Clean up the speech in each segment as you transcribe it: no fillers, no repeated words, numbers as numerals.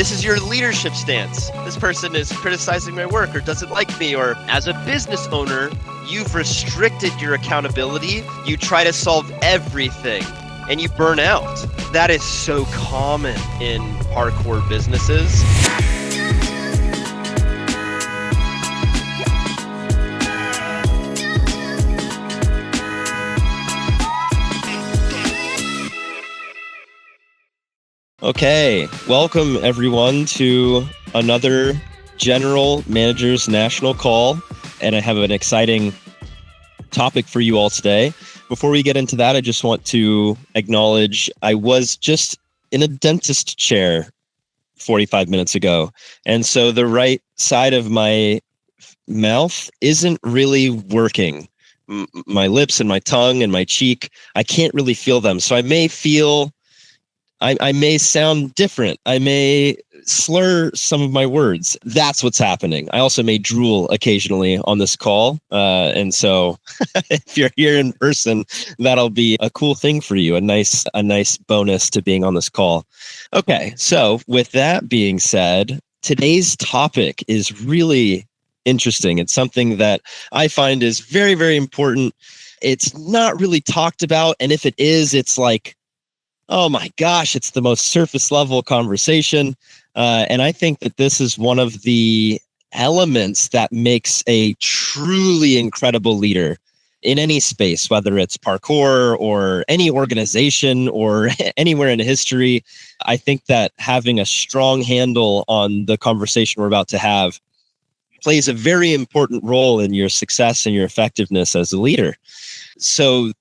This is your leadership stance. This person is criticizing my work or doesn't like me. Or as a business owner, you've restricted your accountability. You try to solve everything and you burn out. That is so common in parkour businesses. Okay, welcome everyone to another General Managers National Call, and I have an exciting topic for you all today. Before we get into that, I just want to acknowledge I was just in a dentist chair 45 minutes ago, and so the right side of my mouth isn't really working. My lips and my tongue and my cheek, I can't really feel them, so I may sound different. I may slur some of my words. That's what's happening. I also may drool occasionally on this call. And so if you're here in person, that'll be a cool thing for you. A nice bonus to being on this call. Okay. So with that being said, today's topic is really interesting. It's something that I find is very, very important. It's not really talked about. And if it is, it's like, oh my gosh, it's the most surface level conversation. And I think that this is one of the elements that makes a truly incredible leader in any space, whether it's parkour or any organization or anywhere in history. I think that having a strong handle on the conversation we're about to have plays a very important role in your success and your effectiveness as a leader. So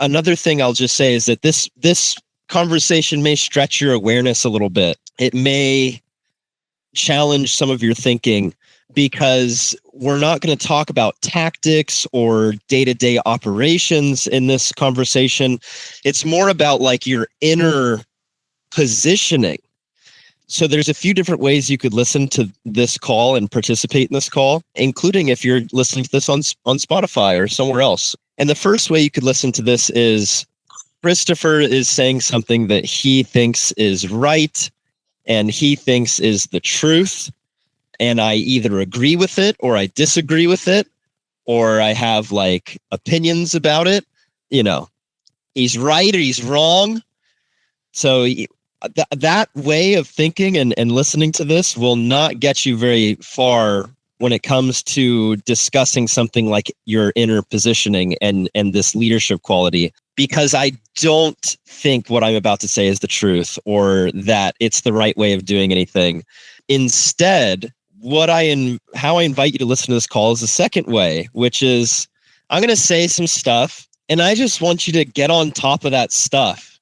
another thing I'll just say is that this conversation may stretch your awareness a little bit. It may challenge some of your thinking because we're not going to talk about tactics or day-to-day operations in this conversation. It's more about like your inner positioning. So there's a few different ways you could listen to this call and participate in this call, including if you're listening to this on Spotify or somewhere else. And the first way you could listen to this is Christopher is saying something that he thinks is right and he thinks is the truth. And I either agree with it or I disagree with it, or I have like opinions about it. You know, he's right or he's wrong. So that way of thinking and listening to this will not get you very far when it comes to discussing something like your inner positioning and this leadership quality, because I don't think what I'm about to say is the truth or that it's the right way of doing anything. Instead, how I invite you to listen to this call is the second way, which is I'm going to say some stuff and I just want you to get on top of that stuff.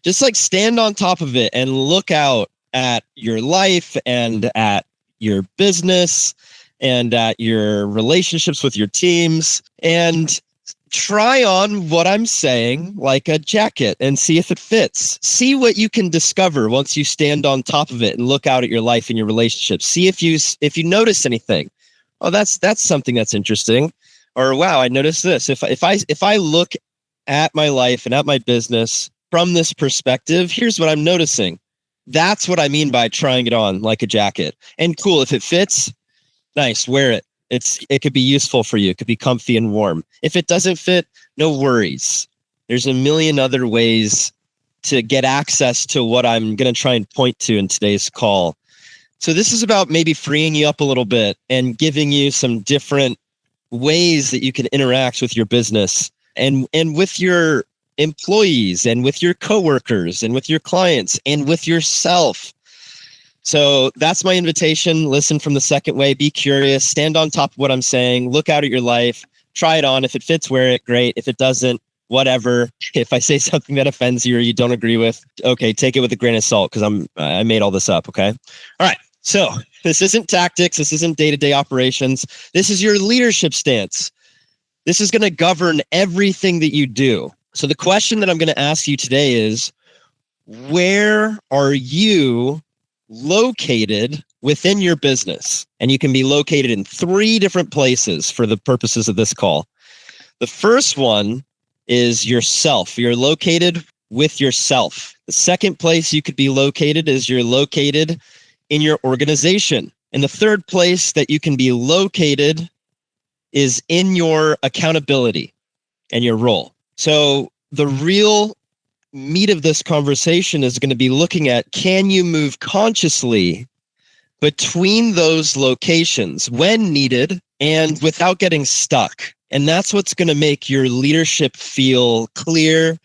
Just like stand on top of it and look out at your life and at your business and at your relationships with your teams, and try on what I'm saying like a jacket and see if it fits. See what you can discover once you stand on top of it and look out at your life and your relationships. See if you notice anything. Oh, that's something that's interesting. Or wow, I noticed this. If I look at my life and at my business from this perspective, here's what I'm noticing. That's what I mean by trying it on like a jacket. And cool, if it fits, nice, wear it. It could be useful for you. It could be comfy and warm. If it doesn't fit, no worries. There's a million other ways to get access to what I'm going to try and point to in today's call. So this is about maybe freeing you up a little bit and giving you some different ways that you can interact with your business and with your employees and with your coworkers and with your clients and with yourself. So that's my invitation. Listen from the second way. Be curious. Stand on top of what I'm saying. Look out at your life. Try it on. If it fits, wear it. Great. If it doesn't, whatever. If I say something that offends you or you don't agree with, okay, take it with a grain of salt because I made all this up. Okay. All right. So this isn't tactics. This isn't day-to-day operations. This is your leadership stance. This is going to govern everything that you do. So the question that I'm going to ask you today is, where are you located within your business? And you can be located in 3 different places for the purposes of this call. The first one is yourself. You're located with yourself. The second place you could be located is you're located in your organization. And the third place that you can be located is in your accountability and your role. So the real meat of this conversation is going to be looking at, can you move consciously between those locations when needed and without getting stuck? And that's what's going to make your leadership feel clear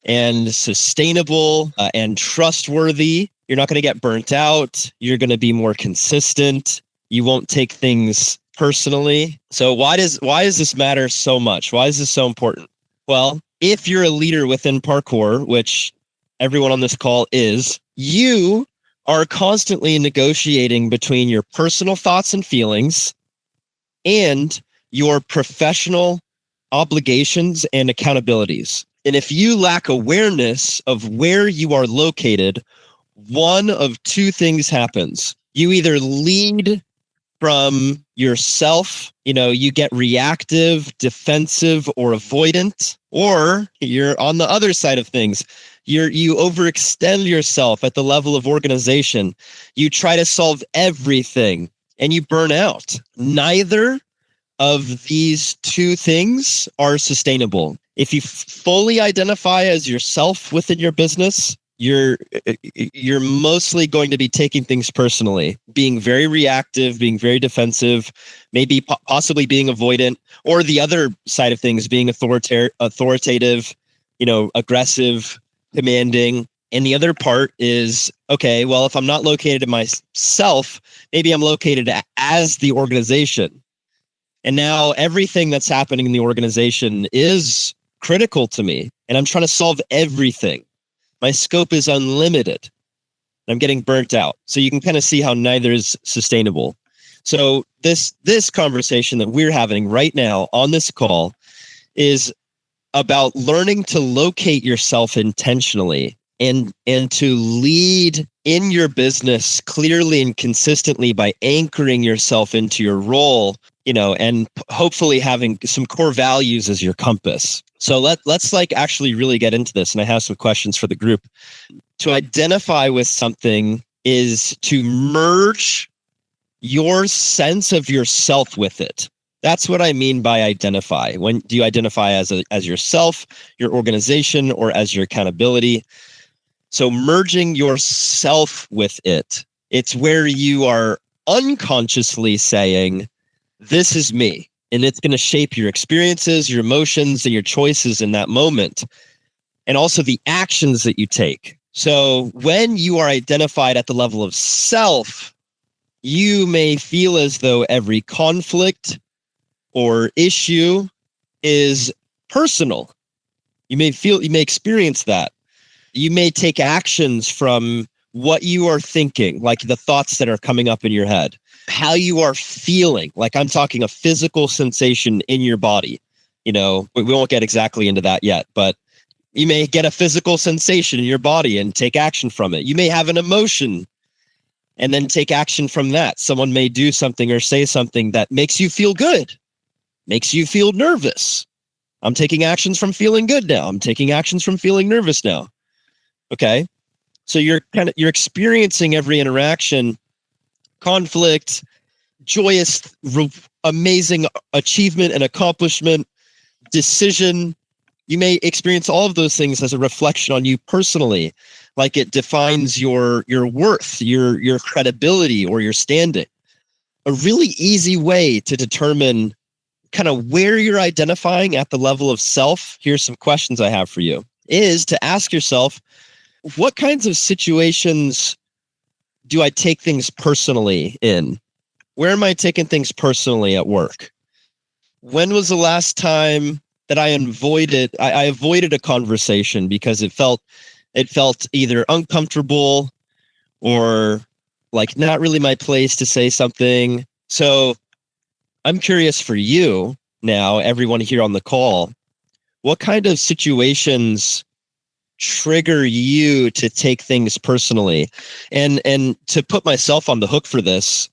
and sustainable and trustworthy. You're not going to get burnt out. You're going to be more consistent. You won't take things personally. So why does this matter so much? Why is this so important? Well, if you're a leader within Parkour, which everyone on this call is, you are constantly negotiating between your personal thoughts and feelings and your professional obligations and accountabilities. And if you lack awareness of where you are located, one of two things happens. You either lead from yourself, you get reactive, defensive, or avoidant, or you're on the other side of things. You overextend yourself at the level of organization. You try to solve everything and you burn out. Neither of these two things are sustainable. If you fully identify as yourself within your business, you're mostly going to be taking things personally, being very reactive, being very defensive, maybe possibly being avoidant, or the other side of things, being authoritative, aggressive, demanding. And the other part is, okay, well, if I'm not located in myself, maybe I'm located as the organization. And now everything that's happening in the organization is critical to me, and I'm trying to solve everything. My scope is unlimited. I'm getting burnt out. So you can kind of see how neither is sustainable. So this conversation that we're having right now on this call is about learning to locate yourself intentionally and to lead in your business clearly and consistently by anchoring yourself into your role, and hopefully having some core values as your compass. So let's actually really get into this. And I have some questions for the group. To identify with something is to merge your sense of yourself with it. That's what I mean by identify. When do you identify as yourself, your organization, or as your accountability? So merging yourself with it, it's where you are unconsciously saying, this is me. And it's going to shape your experiences, your emotions, and your choices in that moment. And also the actions that you take. So when you are identified at the level of self, you may feel as though every conflict or issue is personal. You may experience that. You may take actions from what you are thinking, like the thoughts that are coming up in your head, how you are feeling, like I'm talking a physical sensation in your body. We won't get exactly into that yet, but you may get a physical sensation in your body and take action from it. You may have an emotion and then take action from that. Someone may do something or say something that makes you feel good, makes you feel nervous. I'm taking actions from feeling good now. I'm taking actions from feeling nervous now. Okay. So you're experiencing every interaction, conflict, joyous, amazing achievement and accomplishment, decision. You may experience all of those things as a reflection on you personally, like it defines your worth, your credibility, or your standing. A really easy way to determine kind of where you're identifying at the level of self, here's some questions I have for you, is to ask yourself, what kinds of situations do I take things personally in? Where am I taking things personally at work? When was the last time that I avoided a conversation because it felt either uncomfortable or like not really my place to say something? So I'm curious for you now, everyone here on the call, what kind of situations trigger you to take things personally? And to put myself on the hook for this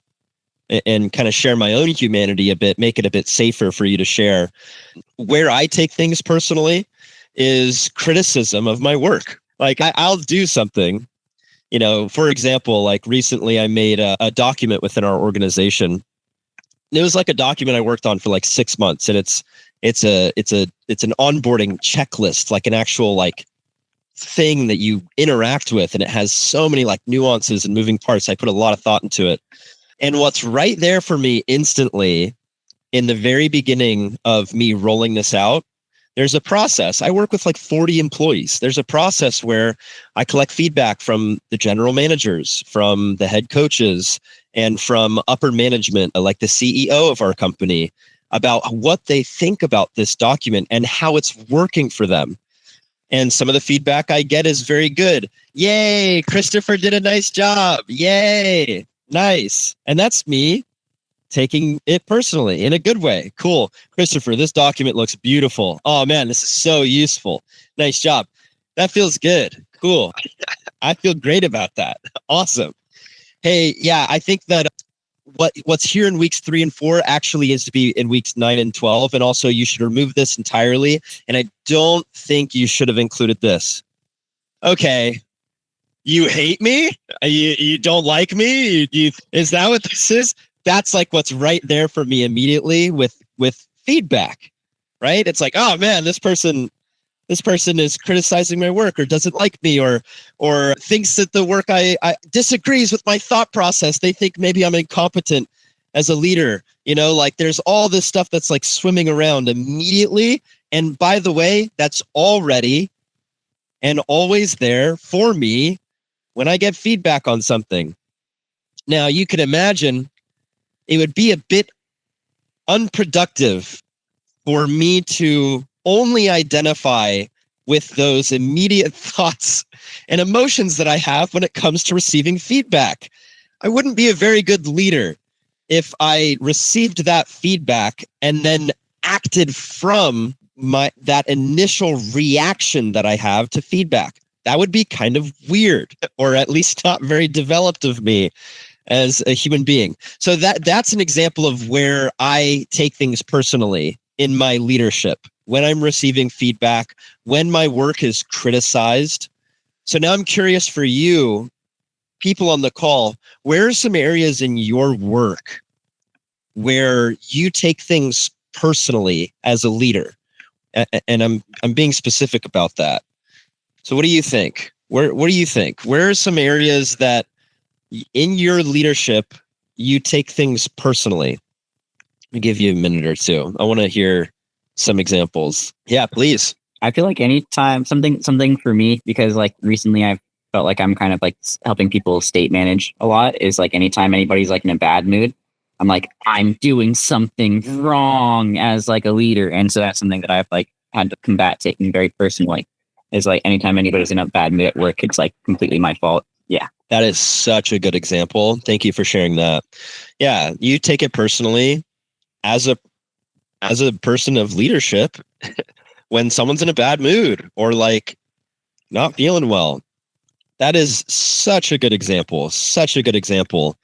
and kind of share my own humanity a bit, make it a bit safer for you to share where I take things personally is criticism of my work. Like I'll do something, for example, like recently I made a document within our organization. It was like a document I worked on for like 6 months, and it's an onboarding checklist, like an actual like thing that you interact with, and it has so many like nuances and moving parts. I put a lot of thought into it. And what's right there for me instantly in the very beginning of me rolling this out, there's a process. I work with like 40 employees. There's a process where I collect feedback from the general managers, from the head coaches, and from upper management, like the CEO of our company, about what they think about this document and how it's working for them. And some of the feedback I get is very good. Yay, Christopher did a nice job. Yay, nice. And that's me taking it personally in a good way. Cool. Christopher, this document looks beautiful. Oh man, this is so useful. Nice job. That feels good. Cool. I feel great about that. Awesome. Hey, yeah, I think that what's here in weeks 3 and 4 actually is to be in weeks 9 and 12. And also you should remove this entirely. And I don't think you should have included this. Okay. You hate me? You don't like me? Is that what this is? That's like what's right there for me immediately with feedback, right? It's like, oh man, this person is criticizing my work, or doesn't like me, or thinks that the work I disagrees with my thought process. They think maybe I'm incompetent as a leader. Like there's all this stuff that's like swimming around immediately. And by the way, that's already and always there for me when I get feedback on something. Now you can imagine it would be a bit unproductive for me to only identify with those immediate thoughts and emotions that I have when it comes to receiving feedback. I wouldn't be a very good leader if I received that feedback and then acted from that initial reaction that I have to feedback. That would be kind of weird, or at least not very developed of me as a human being. So that's an example of where I take things personally in my leadership, when I'm receiving feedback, when my work is criticized. So now I'm curious for you, people on the call, where are some areas in your work where you take things personally as a leader? And I'm being specific about that. So what do you think? What do you think? Where are some areas that in your leadership you take things personally? Let me give you a minute or two. I want to hear some examples. Yeah, please. I feel like anytime something for me, because like recently I've felt like I'm kind of like helping people state manage a lot, is like anytime anybody's like in a bad mood, I'm like, I'm doing something wrong as like a leader. And so that's something that I've like had to combat taking very personally, is like anytime anybody's in a bad mood at work, it's like completely my fault. Yeah. That is such a good example. Thank you for sharing that. Yeah, you take it personally as a person of leadership when someone's in a bad mood or like not feeling well. That is such a good example. Such a good example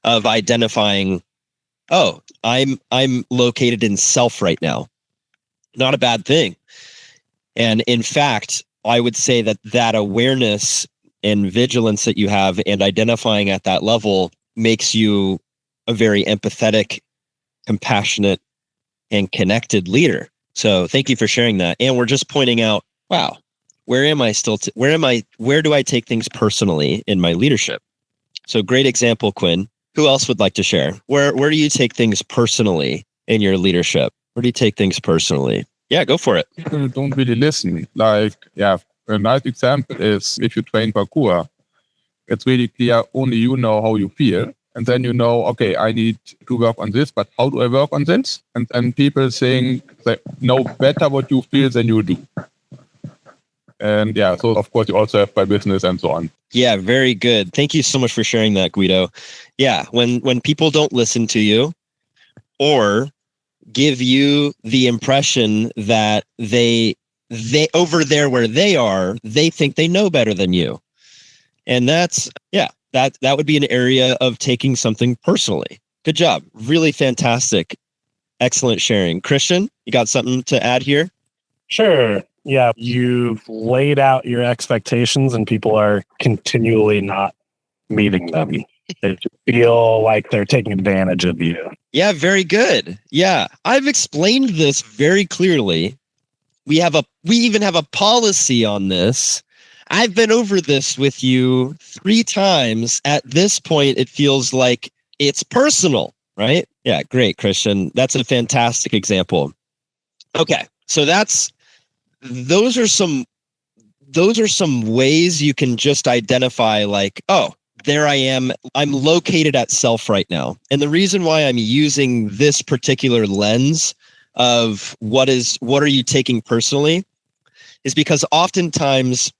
of identifying, oh, I'm located in self right now. Not a bad thing. And in fact, I would say that awareness and vigilance that you have and identifying at that level makes you a very empathetic, compassionate, and connected leader. So thank you for sharing that. And we're just pointing out, wow, where am I still? Where do I take things personally in my leadership? So great example, Quinn. Who else would like to share? Where do you take things personally in your leadership? Where do you take things personally? Yeah, go for it. People don't really listen. Like, yeah, a nice example is if you train parkour, it's really clear only you know how you feel. And then you know, okay, I need to work on this, but how do I work on this? And people think they know better what you feel than you do. And yeah, so of course you also have by business and so on. Yeah, very good. Thank you so much for sharing that, Guido. Yeah, when people don't listen to you or give you the impression that they over there where they are, they think they know better than you. And that's, yeah, that would be an area of taking something personally. Good job. Really fantastic. Excellent sharing. Christian, you got something to add here? Sure. Yeah, you've laid out your expectations and people are continually not meeting them. They feel like they're taking advantage of you. Yeah, very good. Yeah, I've explained this very clearly. We even have a policy on this. I've been over this with you 3 times. At this point, it feels like it's personal, right? Yeah, great, Christian. That's a fantastic example. Okay, so those are some ways you can just identify like, oh, there I am. I'm located at self right now. And the reason why I'm using this particular lens of what are you taking personally is because oftentimes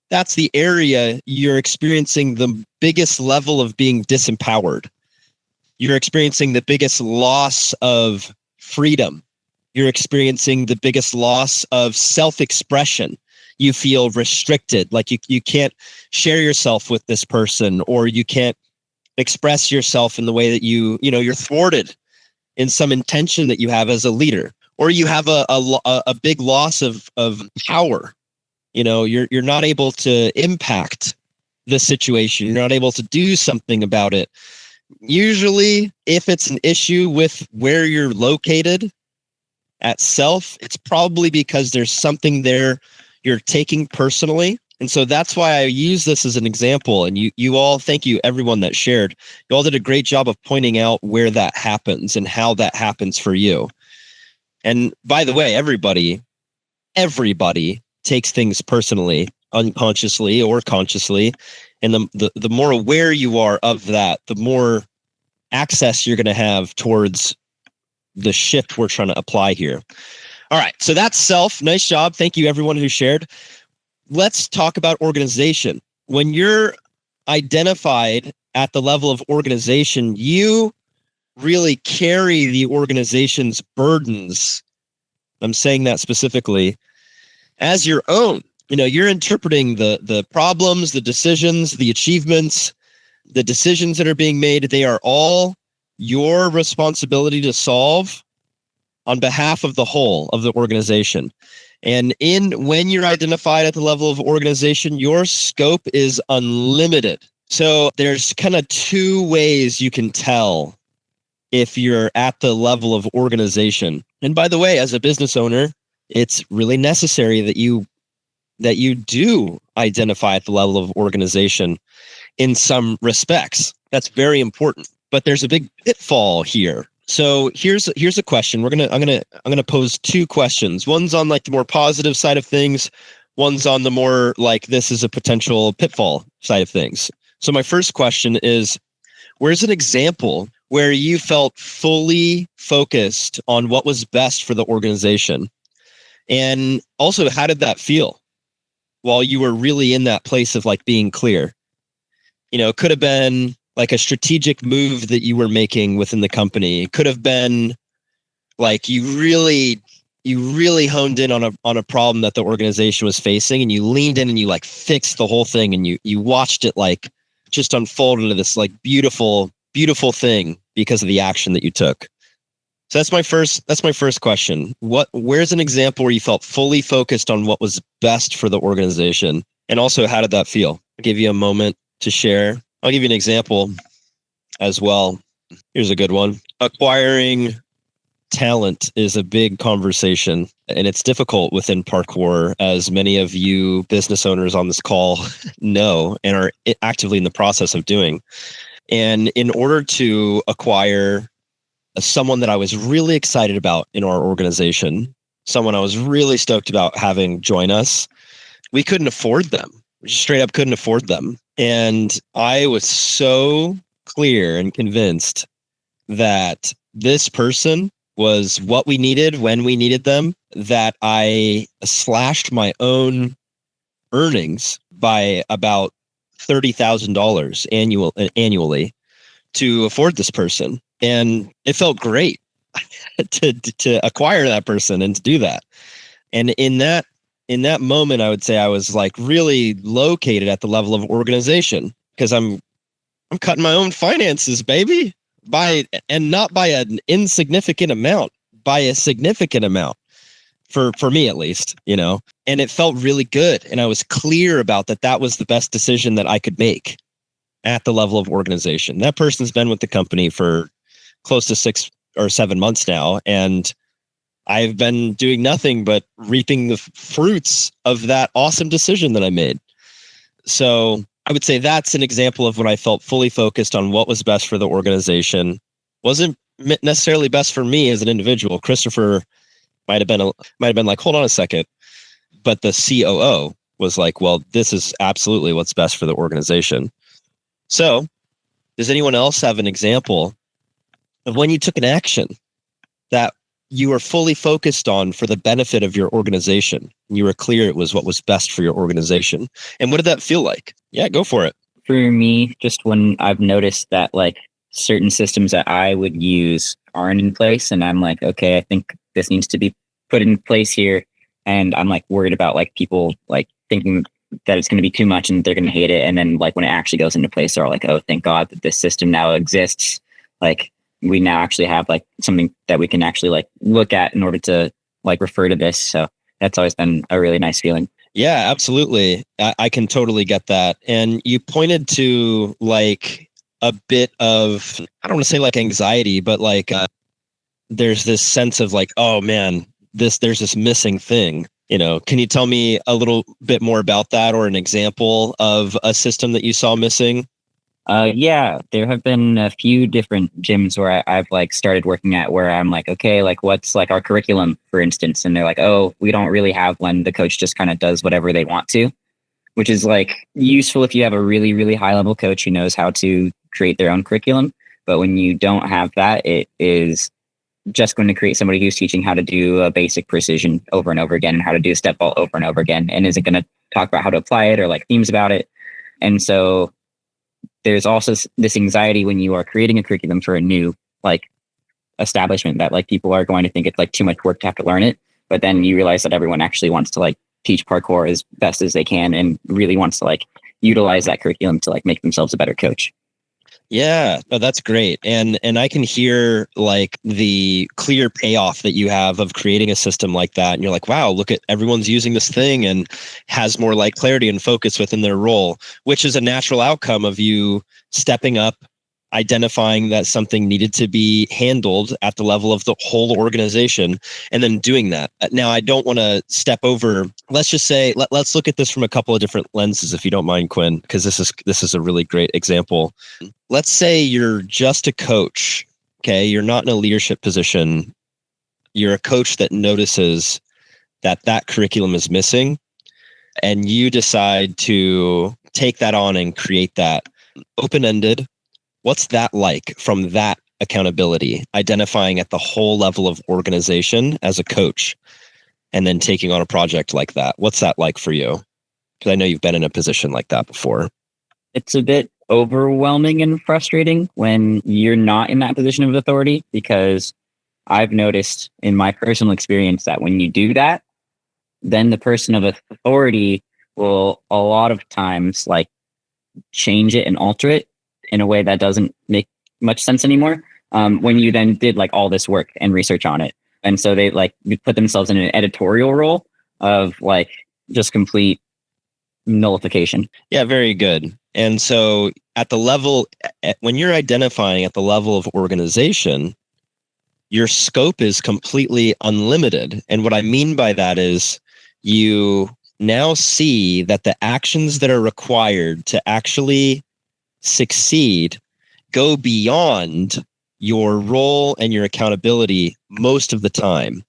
that's the area you're experiencing the biggest level of being disempowered. You're experiencing the biggest loss of freedom. You're experiencing the biggest loss of self-expression. You feel restricted, like you can't share yourself with this person, or you can't express yourself in the way that you're thwarted in some intention that you have as a leader, or you have a big loss of power. You're not able to impact the situation. You're not able to do something about it. Usually, if it's an issue with where you're located at self, it's probably because there's something there you're taking personally. And so that's why I use this as an example. And you all, thank you, everyone that shared. You all did a great job of pointing out where that happens and how that happens for you. And by the way, everybody takes things personally, unconsciously or consciously. And the more aware you are of that, the more access you're going to have towards the shift we're trying to apply here. All right, so that's self. Nice job. Thank you, everyone who shared. Let's talk about organization. When you're identified at the level of organization, you really carry the organization's burdens. I'm saying that specifically as your own. You're interpreting the problems, the decisions, the achievements, the decisions that are being made. They are all your responsibility to solve on behalf of the whole of the organization. And when you're identified at the level of organization, your scope is unlimited. So there's kind of 2 ways you can tell if you're at the level of organization. And by the way, as a business owner, it's really necessary that you do identify at the level of organization in some respects. That's very important. But there's a big pitfall here. So here's a question. I'm gonna pose 2 questions. One's on like the more positive side of things. One's on the more like this is a potential pitfall side of things. So my first question is, where's an example where you felt fully focused on what was best for the organization? And also, how did that feel while you were really in that place of like being clear? It could have been like a strategic move that you were making within the company. It could have been like you really honed in on a problem that the organization was facing, and you leaned in and you like fixed the whole thing, and you watched it like just unfold into this like beautiful thing because of the action that you took. So that's my first question. Where's an example where you felt fully focused on what was best for the organization? And also, how did that feel? I'll give you a moment to share. I'll give you an example as well. Here's a good one. Acquiring talent is a big conversation, and it's difficult within parkour, as many of you business owners on this call know and are actively in the process of doing. And in order to acquire someone that I was really excited about in our organization, someone I was really stoked about having join us, we couldn't afford them. We just straight up couldn't afford them. And I was so clear and convinced that this person was what we needed when we needed them, that I slashed my own earnings by about $30,000 annually to afford this person. And it felt great to acquire that person and to do that. And in that moment, I would say I was like really located at the level of organization, because I'm cutting my own finances, baby, not by an insignificant amount, by a significant amount. for me at least, and it felt really good. And I was clear about that was the best decision that I could make at the level of organization. That person's been with the company for close to 6 or 7 months now. And I've been doing nothing but reaping the fruits of that awesome decision that I made. So I would say that's an example of when I felt fully focused on what was best for the organization. Wasn't necessarily best for me as an individual. Christopher might have been like, hold on a second. But the COO was like, well, this is absolutely what's best for the organization. So does anyone else have an example of when you took an action that you were fully focused on for the benefit of your organization? You were clear it was what was best for your organization. And what did that feel like? Yeah, go for it. For me, just when I've noticed that like certain systems that I would use aren't in place, and I'm like, okay, I think this needs to be put in place here. And I'm like worried about like people like thinking that it's going to be too much and they're going to hate it. And then like when it actually goes into place, they're like, oh, thank God that this system now exists. Like we now actually have like something that we can actually like look at in order to like refer to this. So that's always been a really nice feeling. Yeah, absolutely. I can totally get that. And you pointed to like a bit of, I don't want to say like anxiety, but like there's this sense of like, oh man, there's this missing thing. Can you tell me a little bit more about that, or an example of a system that you saw missing? Yeah, there have been a few different gyms where I've like started working at where I'm like, okay, like what's like our curriculum, for instance? And they're like, oh, we don't really have one. The coach just kind of does whatever they want to, which is like useful if you have a really, really high level coach who knows how to create their own curriculum. But when you don't have that, it is just going to create somebody who's teaching how to do a basic precision over and over again and how to do a step ball over and over again, and isn't going to talk about how to apply it or like themes about it. And so there's also this anxiety when you are creating a curriculum for a new like establishment that like people are going to think it's like too much work to have to learn it. But then you realize that everyone actually wants to like teach parkour as best as they can and really wants to like utilize that curriculum to like make themselves a better coach. Yeah, no, that's great. And I can hear like the clear payoff that you have of creating a system like that. And you're like, wow, look at everyone's using this thing and has more like clarity and focus within their role, which is a natural outcome of you stepping up, identifying that something needed to be handled at the level of the whole organization, and then doing that. Now, I don't want to step over. Let's just say, let's look at this from a couple of different lenses, if you don't mind, Quinn, because this is a really great example. Let's say you're just a coach. Okay, you're not in a leadership position. You're a coach that notices that curriculum is missing, and you decide to take that on and create that open-ended. What's that like from that accountability, identifying at the whole level of organization as a coach, and then taking on a project like that? What's that like for you? Because I know you've been in a position like that before. It's a bit overwhelming and frustrating when you're not in that position of authority, because I've noticed in my personal experience that when you do that, then the person of authority will a lot of times like change it and alter it in a way that doesn't make much sense anymore. When you then did like all this work and research on it. And so they like put themselves in an editorial role of like just complete nullification. Yeah, very good. And so at the level, when you're identifying at the level of organization, your scope is completely unlimited. And what I mean by that is you now see that the actions that are required to actually succeed go beyond your role and your accountability most of the time.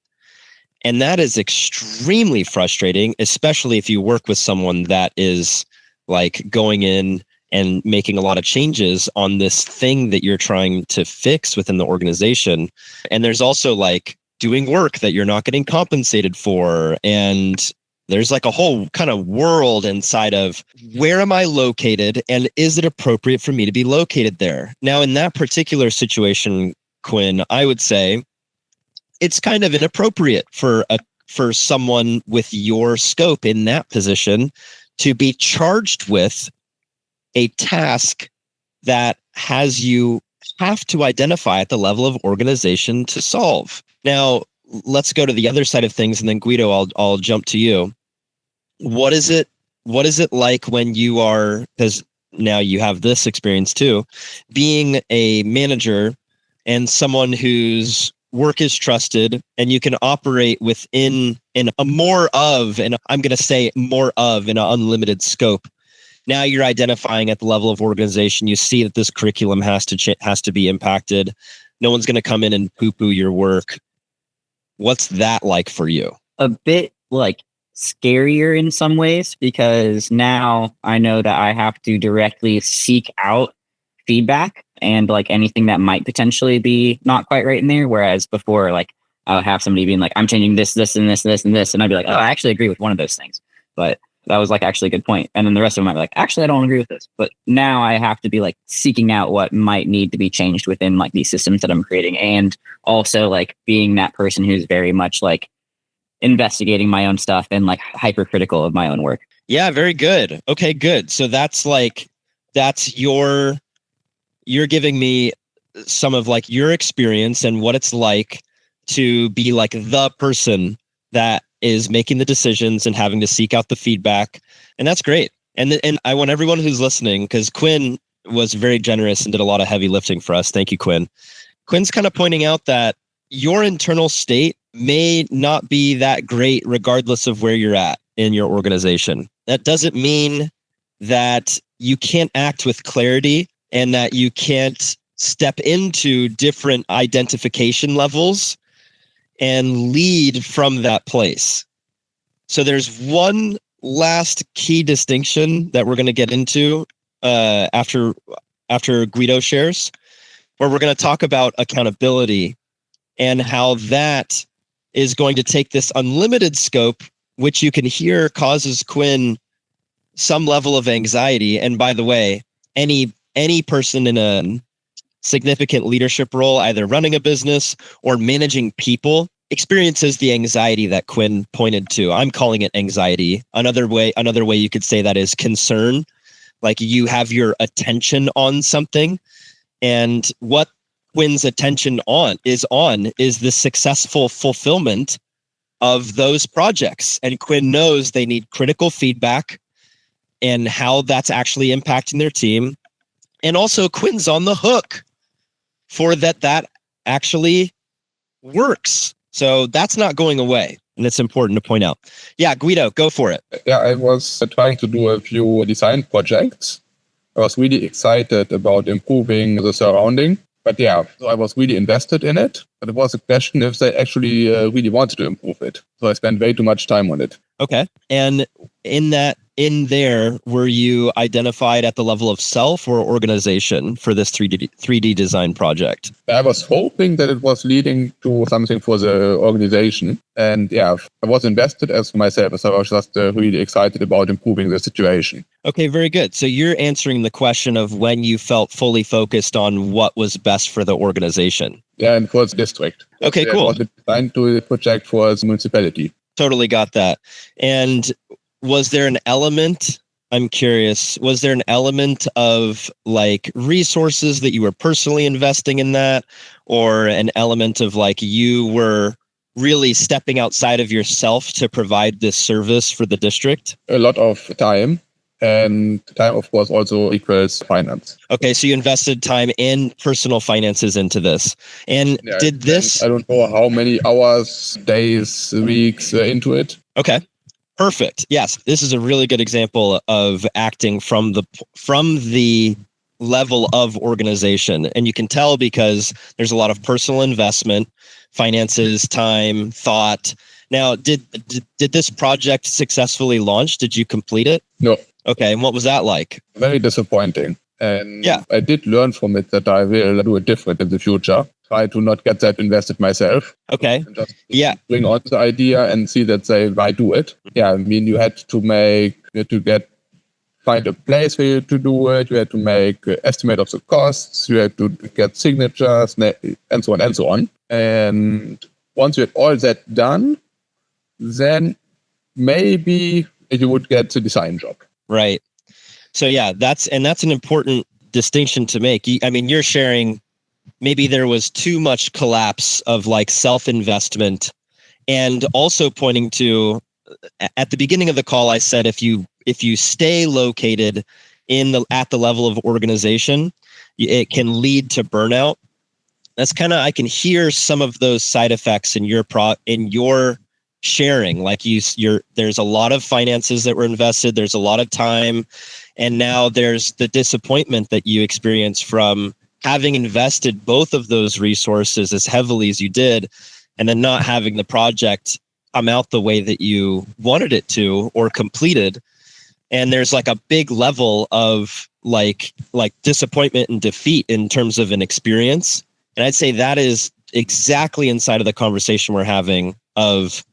And that is extremely frustrating, especially if you work with someone that is like going in and making a lot of changes on this thing that you're trying to fix within the organization. And there's also like doing work that you're not getting compensated for. And there's like a whole kind of world inside of where am I located and is it appropriate for me to be located there? Now, in that particular situation, Quinn, I would say it's kind of inappropriate for someone with your scope in that position to be charged with a task that has you have to identify at the level of organization to solve. Now, let's go to the other side of things, and then Guido, I'll jump to you. What is it like when you are, because now you have this experience too, being a manager and someone whose work is trusted, and you can operate within an unlimited scope. Now you're identifying at the level of organization. You see that this curriculum has to be impacted. No one's going to come in and poo-poo your work. What's that like for you? A bit like scarier in some ways, because now I know that I have to directly seek out feedback and like anything that might potentially be not quite right in there. Whereas before, like I'll have somebody being like, I'm changing this, and this, and this. And I'd be like, oh, I actually agree with one of those things. But that was like actually a good point. And then the rest of them might be like, actually, I don't agree with this. But now I have to be like seeking out what might need to be changed within like these systems that I'm creating. And also like being that person who's very much like investigating my own stuff and like hypercritical of my own work. Yeah, very good. Okay, good. So you're giving me some of like your experience and what it's like to be like the person that is making the decisions and having to seek out the feedback. And that's great. And I want everyone who's listening, because Quinn was very generous and did a lot of heavy lifting for us. Thank you, Quinn. Quinn's kind of pointing out that your internal state may not be that great regardless of where you're at in your organization. That doesn't mean that you can't act with clarity and that you can't step into different identification levels and lead from that place. So there's one last key distinction that we're going to get into after Guido shares, where we're going to talk about accountability and how that is going to take this unlimited scope, which you can hear causes Quinn some level of anxiety. And by the way, any person in a significant leadership role, either running a business or managing people, experiences the anxiety that Quinn pointed to. I'm calling it anxiety. Another way you could say that is concern. Like you have your attention on something, and what Quinn's attention is the successful fulfillment of those projects. And Quinn knows they need critical feedback and how that's actually impacting their team. And also Quinn's on the hook for that actually works. So that's not going away. And it's important to point out. Yeah, Guido, go for it. Yeah, I was trying to do a few design projects. I was really excited about improving the surrounding. But yeah, so I was really invested in it. But it was a question if they actually really wanted to improve it. So I spent way too much time on it. Okay. And in there, were you identified at the level of self or organization for this 3D design project? I was hoping that it was leading to something for the organization. And yeah, I was invested as myself. So I was just really excited about improving the situation. Okay, very good. So you're answering the question of when you felt fully focused on what was best for the organization. Yeah, and for the district. Okay, cool. It was designed to a project for the municipality. Totally got that. And was there an element, I'm curious, was there an element of like resources that you were personally investing in that, or an element of like you were really stepping outside of yourself to provide this service for the district? A lot of time. And time, of course, also equals finance. Okay, so you invested time and personal finances into this. And yeah, did this... I don't know how many hours, days, weeks into it. Okay, perfect. Yes, this is a really good example of acting from the level of organization. And you can tell because there's a lot of personal investment, finances, time, thought. Now, did this project successfully launch? Did you complete it? No. Okay, and what was that like? Very disappointing. And yeah, I did learn from it that I will do it different in the future. Try to not get that invested myself. Okay. And just bring on the idea and see that they might do it. Yeah, I mean, you had to find a place for you to do it. You had to make an estimate of the costs. You had to get signatures and so on and so on. And once you had all that done, then maybe you would get the design job. Right. So yeah, that's an important distinction to make. I mean, you're sharing maybe there was too much collapse of like self-investment And also pointing to, at the beginning of the call, I said if you stay located at the level of organization, it can lead to burnout. That's kind of, I can hear some of those side effects in your sharing. Like there's a lot of finances that were invested, there's a lot of time, and now there's the disappointment that you experience from having invested both of those resources as heavily as you did, and then not having the project come out the way that you wanted it to or completed. And there's like a big level of like disappointment and defeat in terms of an experience. And I'd say that is exactly inside of the conversation we're having of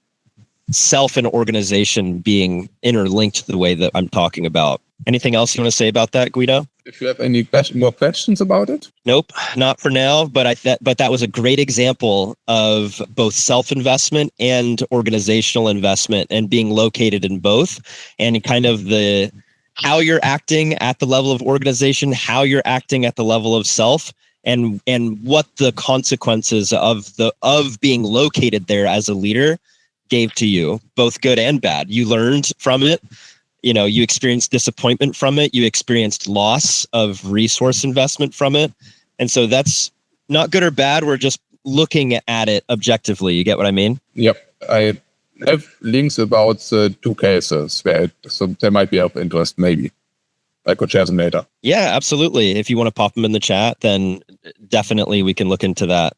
self and organization being interlinked the way that I'm talking about. Anything else you want to say about that, Guido? If you have any more questions about it? Nope, not for now. But that was a great example of both self-investment and organizational investment, and being located in both, and kind of how you're acting at the level of organization, how you're acting at the level of self, and what the consequences of being located there as a leader gave to you, both good and bad. You learned from it. You experienced disappointment from it. You experienced loss of resource investment from it. And so that's not good or bad. We're just looking at it objectively. You get what I mean? Yep. I have links about the 2 cases so they might be of interest, maybe. I could share them later. Yeah, absolutely. If you want to pop them in the chat, then definitely we can look into that.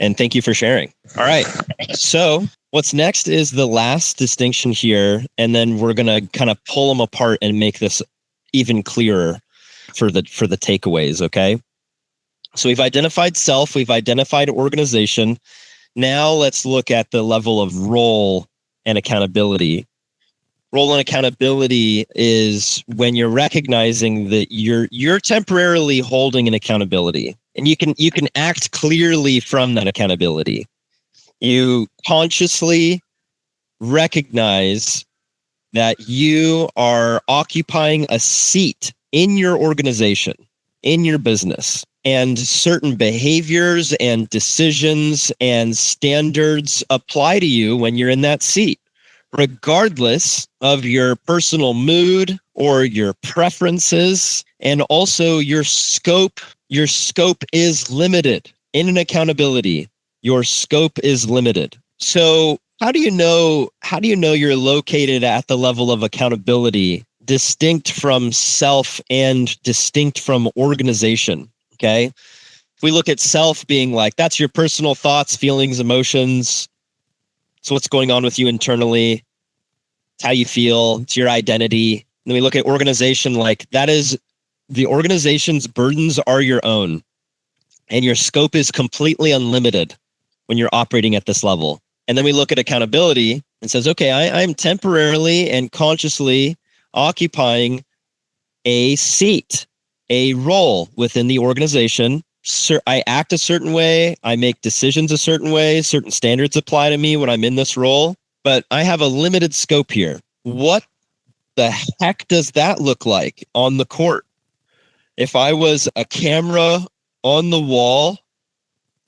And thank you for sharing. All right. So what's next is the last distinction here, and then we're going to kind of pull them apart and make this even clearer for the takeaways, okay? So we've identified self, we've identified organization. Now let's look at the level of role and accountability. Role and accountability is when you're recognizing that you're temporarily holding an accountability, and you can act clearly from that accountability. You consciously recognize that you are occupying a seat in your organization, in your business, and certain behaviors and decisions and standards apply to you when you're in that seat, regardless of your personal mood or your preferences, and also your scope. Your scope is limited. In an accountability, your scope is limited. So how do you know you're located at the level of accountability, distinct from self and distinct from organization? Okay. If we look at self being like, that's your personal thoughts, feelings, emotions. So what's going on with you internally? It's how you feel. It's your identity. And then we look at organization, like that is the organization's burdens are your own, and your scope is completely unlimited when you're operating at this level. And then we look at accountability and says, okay, I'm temporarily and consciously occupying a seat, a role within the organization. I act a certain way. I make decisions a certain way. Certain standards apply to me when I'm in this role, but I have a limited scope here. What the heck does that look like on the court? If I was a camera on the wall,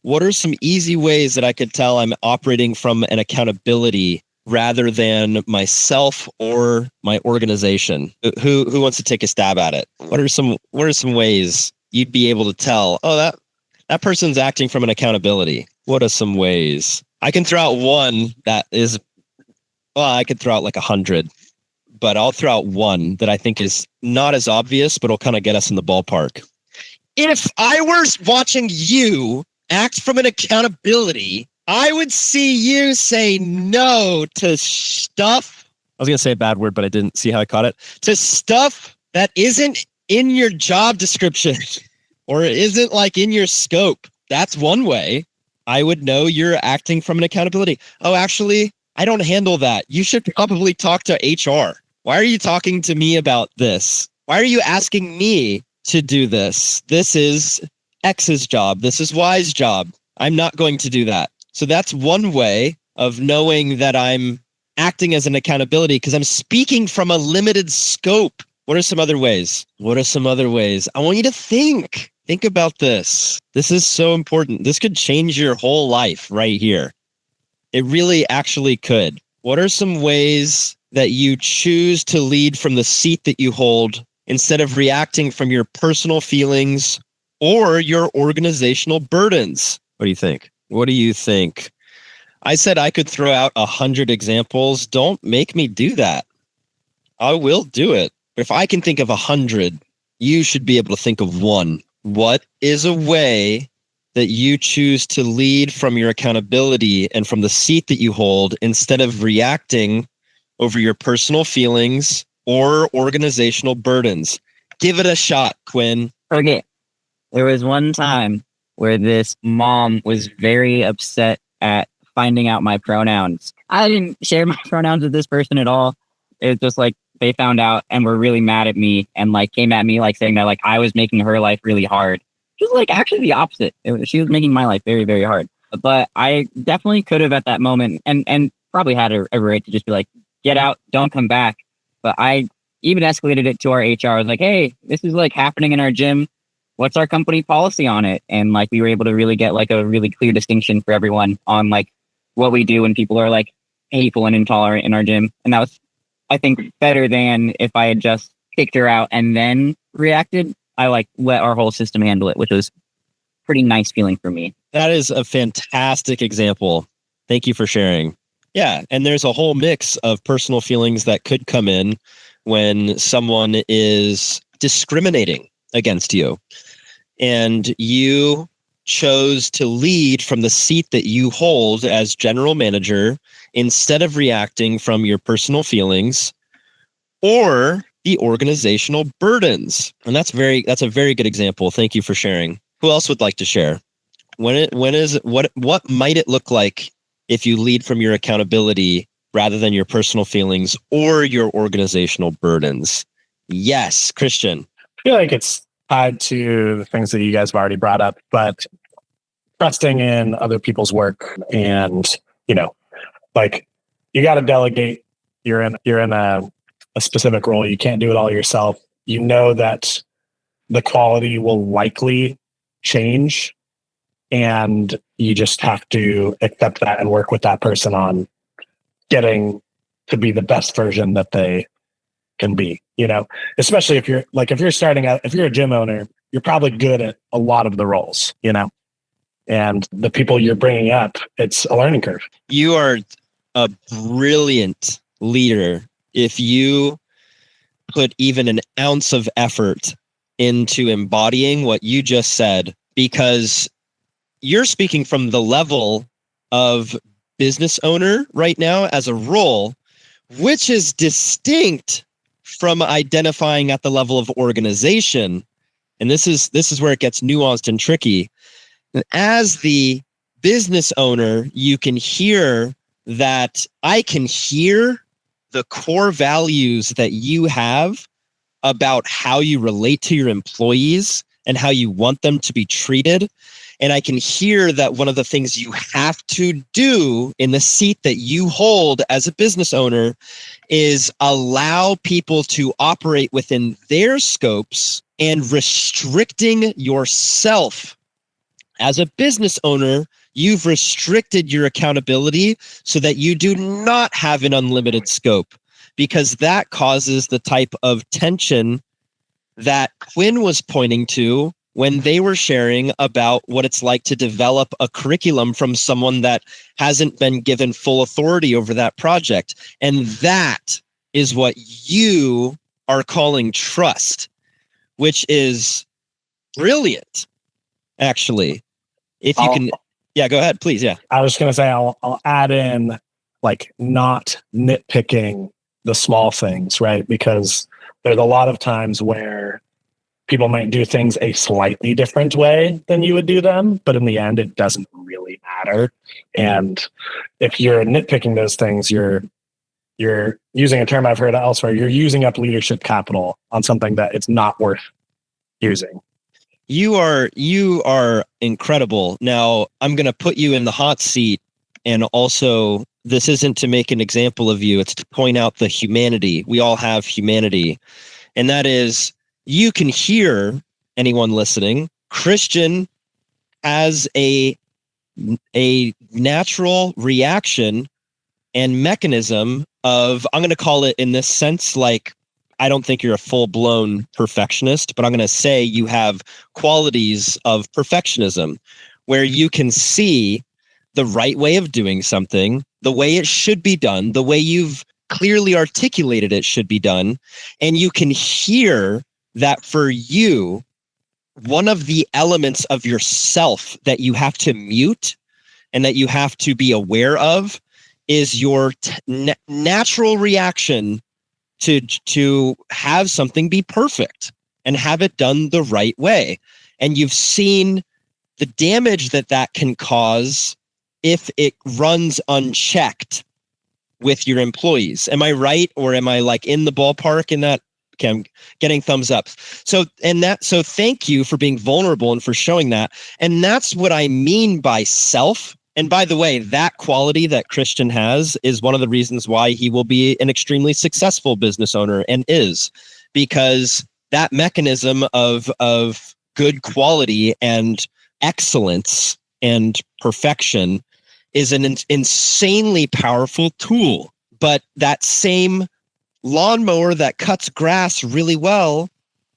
what are some easy ways that I could tell I'm operating from an accountability rather than myself or my organization? Who wants to take a stab at it? What are some ways you'd be able to tell, oh, that person's acting from an accountability? What are some ways? I can throw out one that is, well, I could throw out like 100, but I'll throw out one that I think is not as obvious, but will kind of get us in the ballpark. If I were watching you act from an accountability, I would see you say no to stuff. I was going to say a bad word, but I didn't see how I caught it. To stuff that isn't in your job description or isn't like in your scope. That's one way I would know you're acting from an accountability. Oh, actually, I don't handle that. You should probably talk to HR. Why are you talking to me about this? Why are you asking me to do this? This is X's job. This is Y's job. I'm not going to do that. So that's one way of knowing that I'm acting as an accountability, because I'm speaking from a limited scope. What are some other ways? I want you to think about this. This is so important. This could change your whole life right here. It really actually could. What are some ways that you choose to lead from the seat that you hold instead of reacting from your personal feelings or your organizational burdens? What do you think? What do you think? I said I could throw out 100 examples. Don't make me do that. I will do it. But if I can think of 100, you should be able to think of one. What is a way that you choose to lead from your accountability and from the seat that you hold instead of reacting over your personal feelings or organizational burdens? Give it a shot, Quinn. Okay. There was one time where this mom was very upset at finding out my pronouns. I didn't share my pronouns with this person at all. It's just like they found out and were really mad at me and like came at me like saying that like I was making her life really hard. It was like actually the opposite. She was making my life very, very hard. But I definitely could have at that moment and probably had a right to just be like, get out, don't come back. But I even escalated it to our HR. I was like, hey, this is like happening in our gym. What's our company policy on it? And like we were able to really get like a really clear distinction for everyone on like what we do when people are like hateful and intolerant in our gym. And that was, I think, better than if I had just kicked her out and then reacted. I like let our whole system handle it, which was pretty nice feeling for me. That is a fantastic example. Thank you for sharing. Yeah, and there's a whole mix of personal feelings that could come in when someone is discriminating against you. And you chose to lead from the seat that you hold as general manager instead of reacting from your personal feelings or the organizational burdens. And that's a very good example. Thank you for sharing. Who else would like to share? What might it look like if you lead from your accountability rather than your personal feelings or your organizational burdens? Yes, Christian. I feel like it's tied to the things that you guys have already brought up, but trusting in other people's work and, like you got to delegate. You're in a specific role. You can't do it all yourself. You know that the quality will likely change and you just have to accept that and work with that person on getting to be the best version that they can be, especially if you're starting out, if you're a gym owner, you're probably good at a lot of the roles, and the people you're bringing up, it's a learning curve. You are a brilliant leader if you put even an ounce of effort into embodying what you just said, because you're speaking from the level of business owner right now as a role, which is distinct from identifying at the level of organization. And this is where it gets nuanced and tricky. As the business owner, you can hear that I can hear the core values that you have about how you relate to your employees and how you want them to be treated. And I can hear that one of the things you have to do in the seat that you hold as a business owner is allow people to operate within their scopes and restricting yourself. As a business owner, you've restricted your accountability so that you do not have an unlimited scope, because that causes the type of tension that Quinn was pointing to when they were sharing about what it's like to develop a curriculum from someone that hasn't been given full authority over that project. And that is what you are calling trust, which is brilliant, actually. If you can, yeah, go ahead, please. Yeah. I was just going to say, I'll add in like not nitpicking the small things, right? Because there's a lot of times where people might do things a slightly different way than you would do them, but in the end, it doesn't really matter. And if you're nitpicking those things, you're using a term I've heard elsewhere. You're using up leadership capital on something that it's not worth using. You are incredible. Now, I'm going to put you in the hot seat, and also this isn't to make an example of you. It's to point out the humanity. We all have humanity. And that is, you can hear, anyone listening, Christian has a a natural reaction and mechanism of, I'm going to call it in this sense, like, I don't think you're a full-blown perfectionist, but I'm going to say you have qualities of perfectionism where you can see the right way of doing something, the way it should be done, the way you've clearly articulated it should be done. And you can hear that for you, one of the elements of yourself that you have to mute and that you have to be aware of is your natural reaction to have something be perfect and have it done the right way. And you've seen the damage that that can cause if it runs unchecked with your employees. Am I right? Or am I like in the ballpark in that? Okay, I'm getting thumbs up. So thank you for being vulnerable and for showing that. And that's what I mean by self. And by the way, that quality that Christian has is one of the reasons why he will be an extremely successful business owner and is, because that mechanism of good quality and excellence and perfection is an insanely powerful tool. But that same lawnmower that cuts grass really well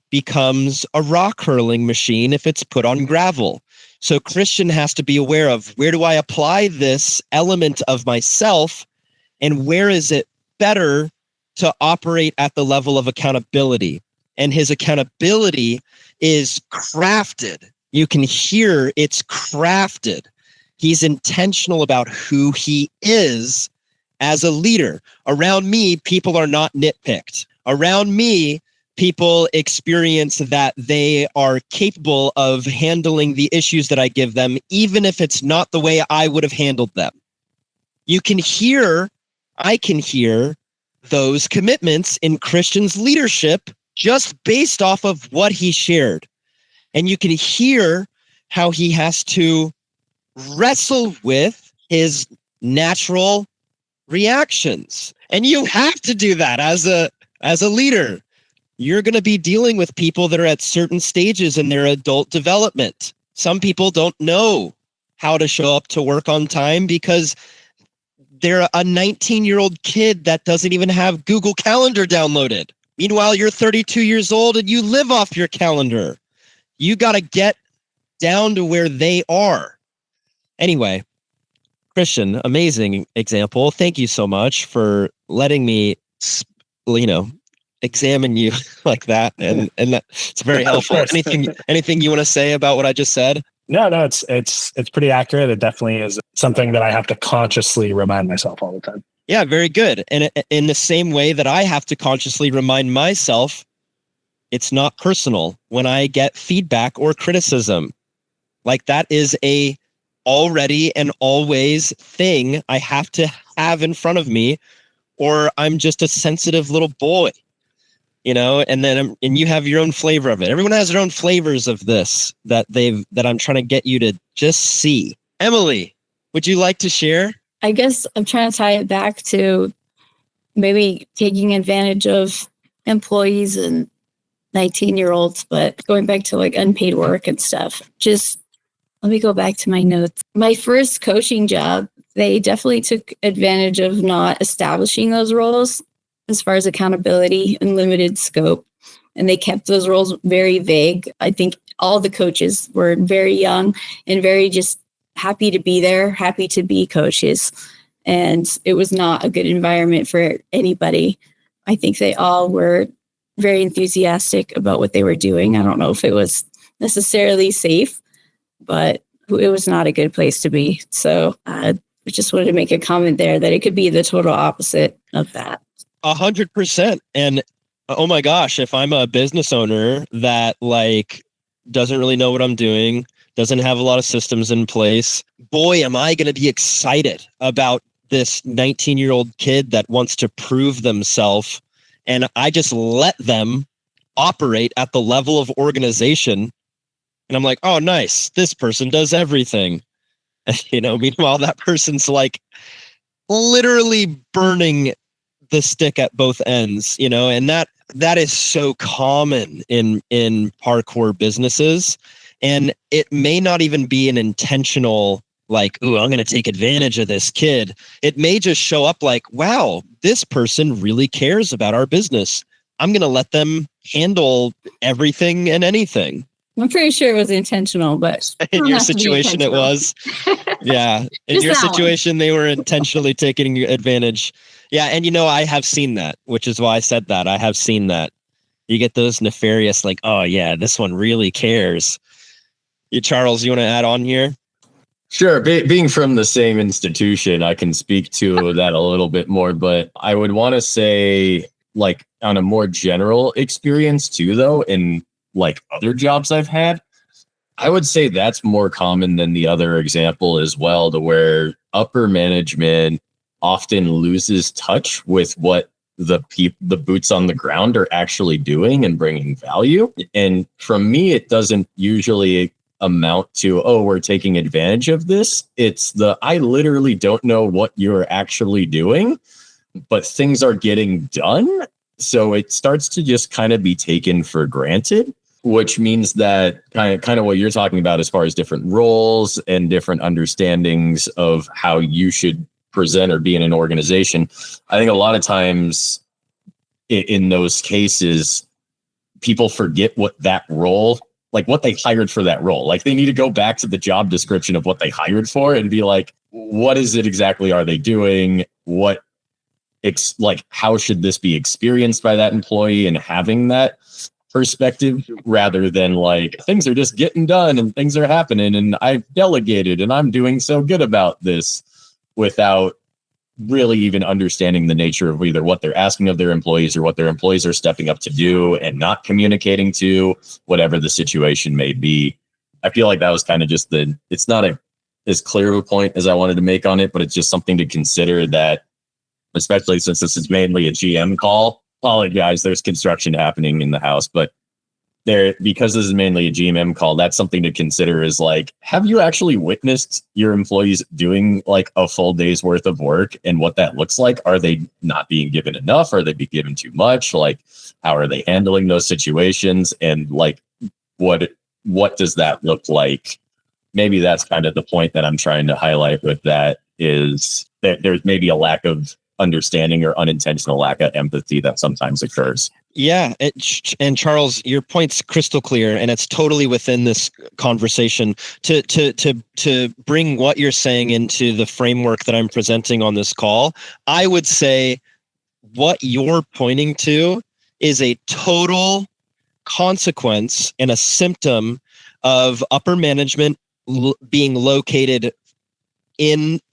becomes a rock hurling machine if it's put on gravel. So Christian has to be aware of, where do I apply this element of myself, and where is it better to operate at the level of accountability? And his accountability is crafted. You can hear it's crafted. He's intentional about who he is as a leader. Around me, people are not nitpicked. Around me, people experience that they are capable of handling the issues that I give them, even if it's not the way I would have handled them. I can hear those commitments in Christian's leadership just based off of what he shared. And you can hear how he has to wrestle with his natural reactions. And you have to do that as a leader. You're going to be dealing with people that are at certain stages in their adult development. Some people don't know how to show up to work on time because they're a 19-year-old kid that doesn't even have Google Calendar downloaded. Meanwhile, you're 32 years old and you live off your calendar. You got to get down to where they are. Anyway, Christian, amazing example. Thank you so much for letting me, examine you like that, and that's very helpful. Anything you want to say about what I just said? No, it's pretty accurate. It definitely is something that I have to consciously remind myself all the time. Yeah, very good. And in the same way that I have to consciously remind myself, it's not personal when I get feedback or criticism. Like, that is a already and always thing I have to have in front of me, or I'm just a sensitive little boy. And you have your own flavor of it. Everyone has their own flavors of this that I'm trying to get you to just see. Emily, would you like to share? I guess I'm trying to tie it back to maybe taking advantage of employees and 19-year-olds, but going back to like unpaid work and stuff. Just let me go back to my notes. My first coaching job, they definitely took advantage of not establishing those roles as far as accountability and limited scope. And they kept those roles very vague. I think all the coaches were very young and very just happy to be there, happy to be coaches. And it was not a good environment for anybody. I think they all were very enthusiastic about what they were doing. I don't know if it was necessarily safe, but it was not a good place to be. So I just wanted to make a comment there that it could be the total opposite of that. 100%. And oh my gosh, if I'm a business owner that doesn't really know what I'm doing, doesn't have a lot of systems in place, boy, am I going to be excited about this 19-year-old kid that wants to prove themselves. And I just let them operate at the level of organization. And I'm like, oh, nice. This person does everything. Meanwhile, that person's literally burning the stick at both ends, and that is so common in parkour businesses. And it may not even be an intentional like, ooh, I'm going to take advantage of this kid. It may just show up like, wow, this person really cares about our business. I'm going to let them handle everything and anything. I'm pretty sure it was intentional, but In your situation, it was. Yeah. In your situation, they were intentionally taking advantage. Yeah. And, I have seen that, which is why I said that. I have seen that. You get those nefarious, like, oh, yeah, this one really cares. Charles, you want to add on here? Sure. Being from the same institution, I can speak to that a little bit more, but I would want to say, like, on a more general experience too, though, in like other jobs I've had, I would say that's more common than the other example as well, to where upper management often loses touch with what the boots on the ground are actually doing and bringing value. And from me, it doesn't usually amount to, oh, we're taking advantage of this. It's I literally don't know what you're actually doing, but things are getting done. So it starts to just kind of be taken for granted, which means that kind of what you're talking about as far as different roles and different understandings of how you should present or be in an organization. I think a lot of times in those cases, people forget what that role, like what they hired for that role. Like they need to go back to the job description of what they hired for and be like, what is it exactly are they doing? How should this be experienced by that employee, and having that perspective rather than like things are just getting done and things are happening and I've delegated and I'm doing so good about this, without really even understanding the nature of either what they're asking of their employees or what their employees are stepping up to do and not communicating to, whatever the situation may be. I feel like that was kind of just it's not as clear of a point as I wanted to make on it, but it's just something to consider, that especially since this is mainly a GM call. Apologize, there's construction happening in the house, but because this is mainly a GM call, that's something to consider, is like, have you actually witnessed your employees doing like a full day's worth of work and what that looks like? Are they not being given enough? Are they being given too much? Like, how are they handling those situations? And like, what does that look like? Maybe that's kind of the point that I'm trying to highlight with that, is that there's maybe a lack of understanding or unintentional lack of empathy that sometimes occurs. Yeah. And Charles, your point's crystal clear, and it's totally within this conversation to bring what you're saying into the framework that I'm presenting on this call. I would say what you're pointing to is a total consequence and a symptom of upper management being located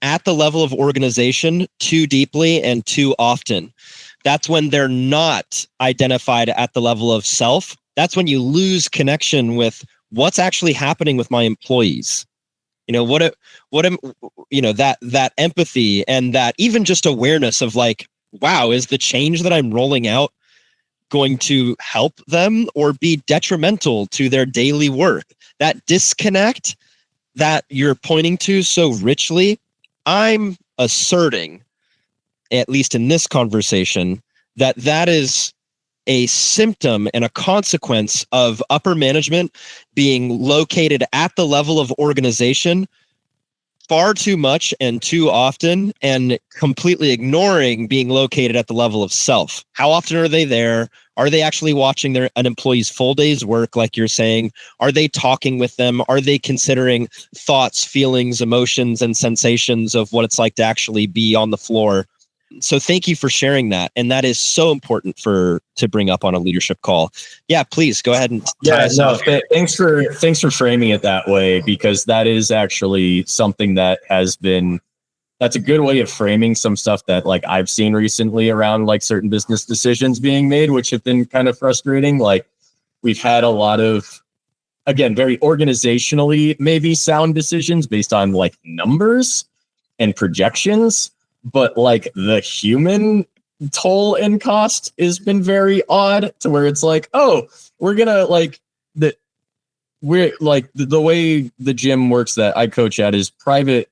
at the level of organization too deeply and too often. That's when they're not identified at the level of self. That's when you lose connection with what's actually happening with my employees. That empathy and that even just awareness of like, wow, is the change that I'm rolling out going to help them or be detrimental to their daily work? That disconnect that you're pointing to so richly, I'm asserting, at least in this conversation, that is a symptom and a consequence of upper management being located at the level of organization far too much and too often, and completely ignoring being located at the level of self. How often are they there? Are they actually watching an employee's full day's work, like you're saying? Are they talking with them? Are they considering thoughts, feelings, emotions, and sensations of what it's like to actually be on the floor? So thank you for sharing that. And that is so important to bring up on a leadership call. Yeah, please go ahead and thanks for framing it that way, because that is actually something that that's a good way of framing some stuff that like I've seen recently around like certain business decisions being made, which have been kind of frustrating. Like we've had a lot of, again, very organizationally maybe sound decisions based on like numbers and projections, but like the human toll and cost has been very odd, to where it's like, oh, we're gonna like the way the gym works that I coach at is private.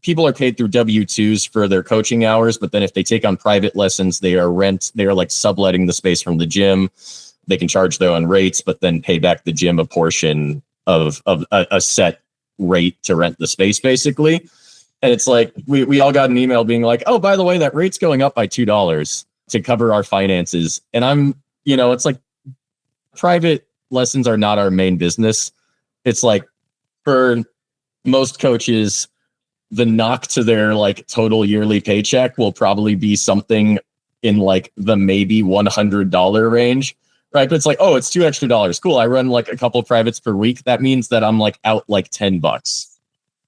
People are paid through W-2s for their coaching hours, but then if they take on private lessons, they are like subletting the space from the gym. They can charge their own rates, but then pay back the gym a portion of a set rate to rent the space, basically. And it's like, we all got an email being like, oh, by the way, that rate's going up by $2 to cover our finances. And I'm, it's like private lessons are not our main business. It's like for most coaches, the knock to their like total yearly paycheck will probably be something in like the maybe $100 range. Right. But it's like, oh, it's $2 extra. Cool. I run like a couple of privates per week. That means that I'm like out like $10.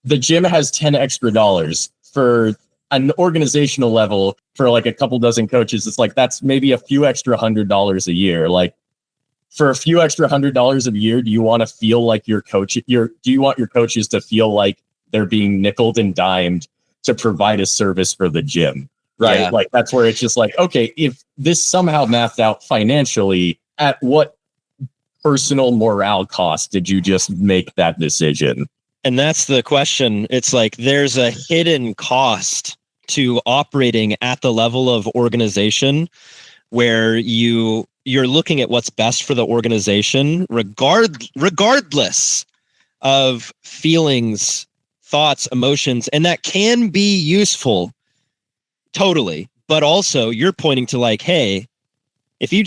The gym has $10 extra for an organizational level for like a couple dozen coaches. It's like, that's maybe a few extra $100 a year. Like for a few extra $100 a year, do you want to feel like your coach, do you want your coaches to feel like they're being nickeled and dimed to provide a service for the gym? Right. Yeah. Like that's where it's just like, okay, if this somehow mathed out financially, at what personal morale cost did you just make that decision? And that's the question. It's like there's a hidden cost to operating at the level of organization where you're looking at what's best for the organization, regardless of feelings, thoughts, emotions, and that can be useful. Totally. But also you're pointing to like, hey, if you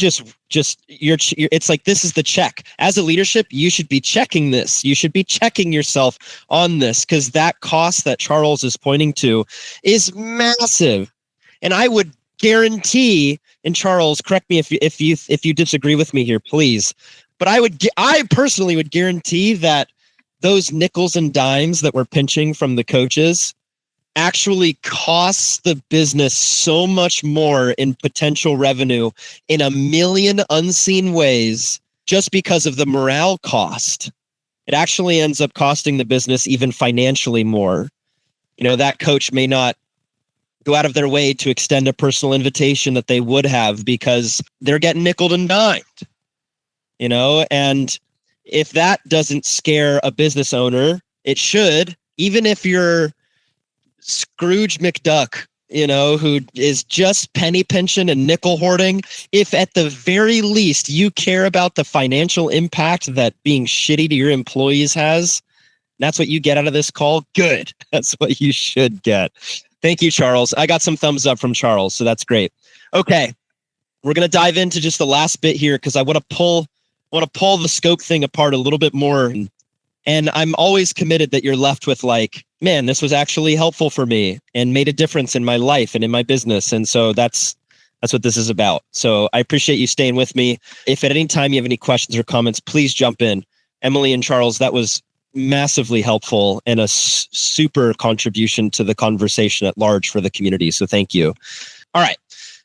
you're it's like, this is the check. As a leadership, you should be checking this. You should be checking yourself on this, because that cost that Charles is pointing to is massive. And I would guarantee, and Charles, correct me if you disagree with me here, please, but I personally would guarantee that those nickels and dimes that we're pinching from the coaches actually costs the business so much more in potential revenue in a million unseen ways just because of the morale cost. It actually ends up costing the business even financially more. That coach may not go out of their way to extend a personal invitation that they would have because they're getting nickeled and dimed. And if that doesn't scare a business owner, it should, even if you're Scrooge McDuck, who is just penny pinching and nickel hoarding. If at the very least you care about the financial impact that being shitty to your employees has, that's what you get out of this call. Good. That's what you should get. Thank you, Charles. I got some thumbs up from Charles, so that's great. Okay. We're going to dive into just the last bit here because I want to pull the scope thing apart a little bit more. And I'm always committed that you're left with like, man, this was actually helpful for me and made a difference in my life and in my business. And so that's what this is about. So I appreciate you staying with me. If at any time you have any questions or comments, please jump in. Emily and Charles, that was massively helpful and a super contribution to the conversation at large for the community. So thank you. All right.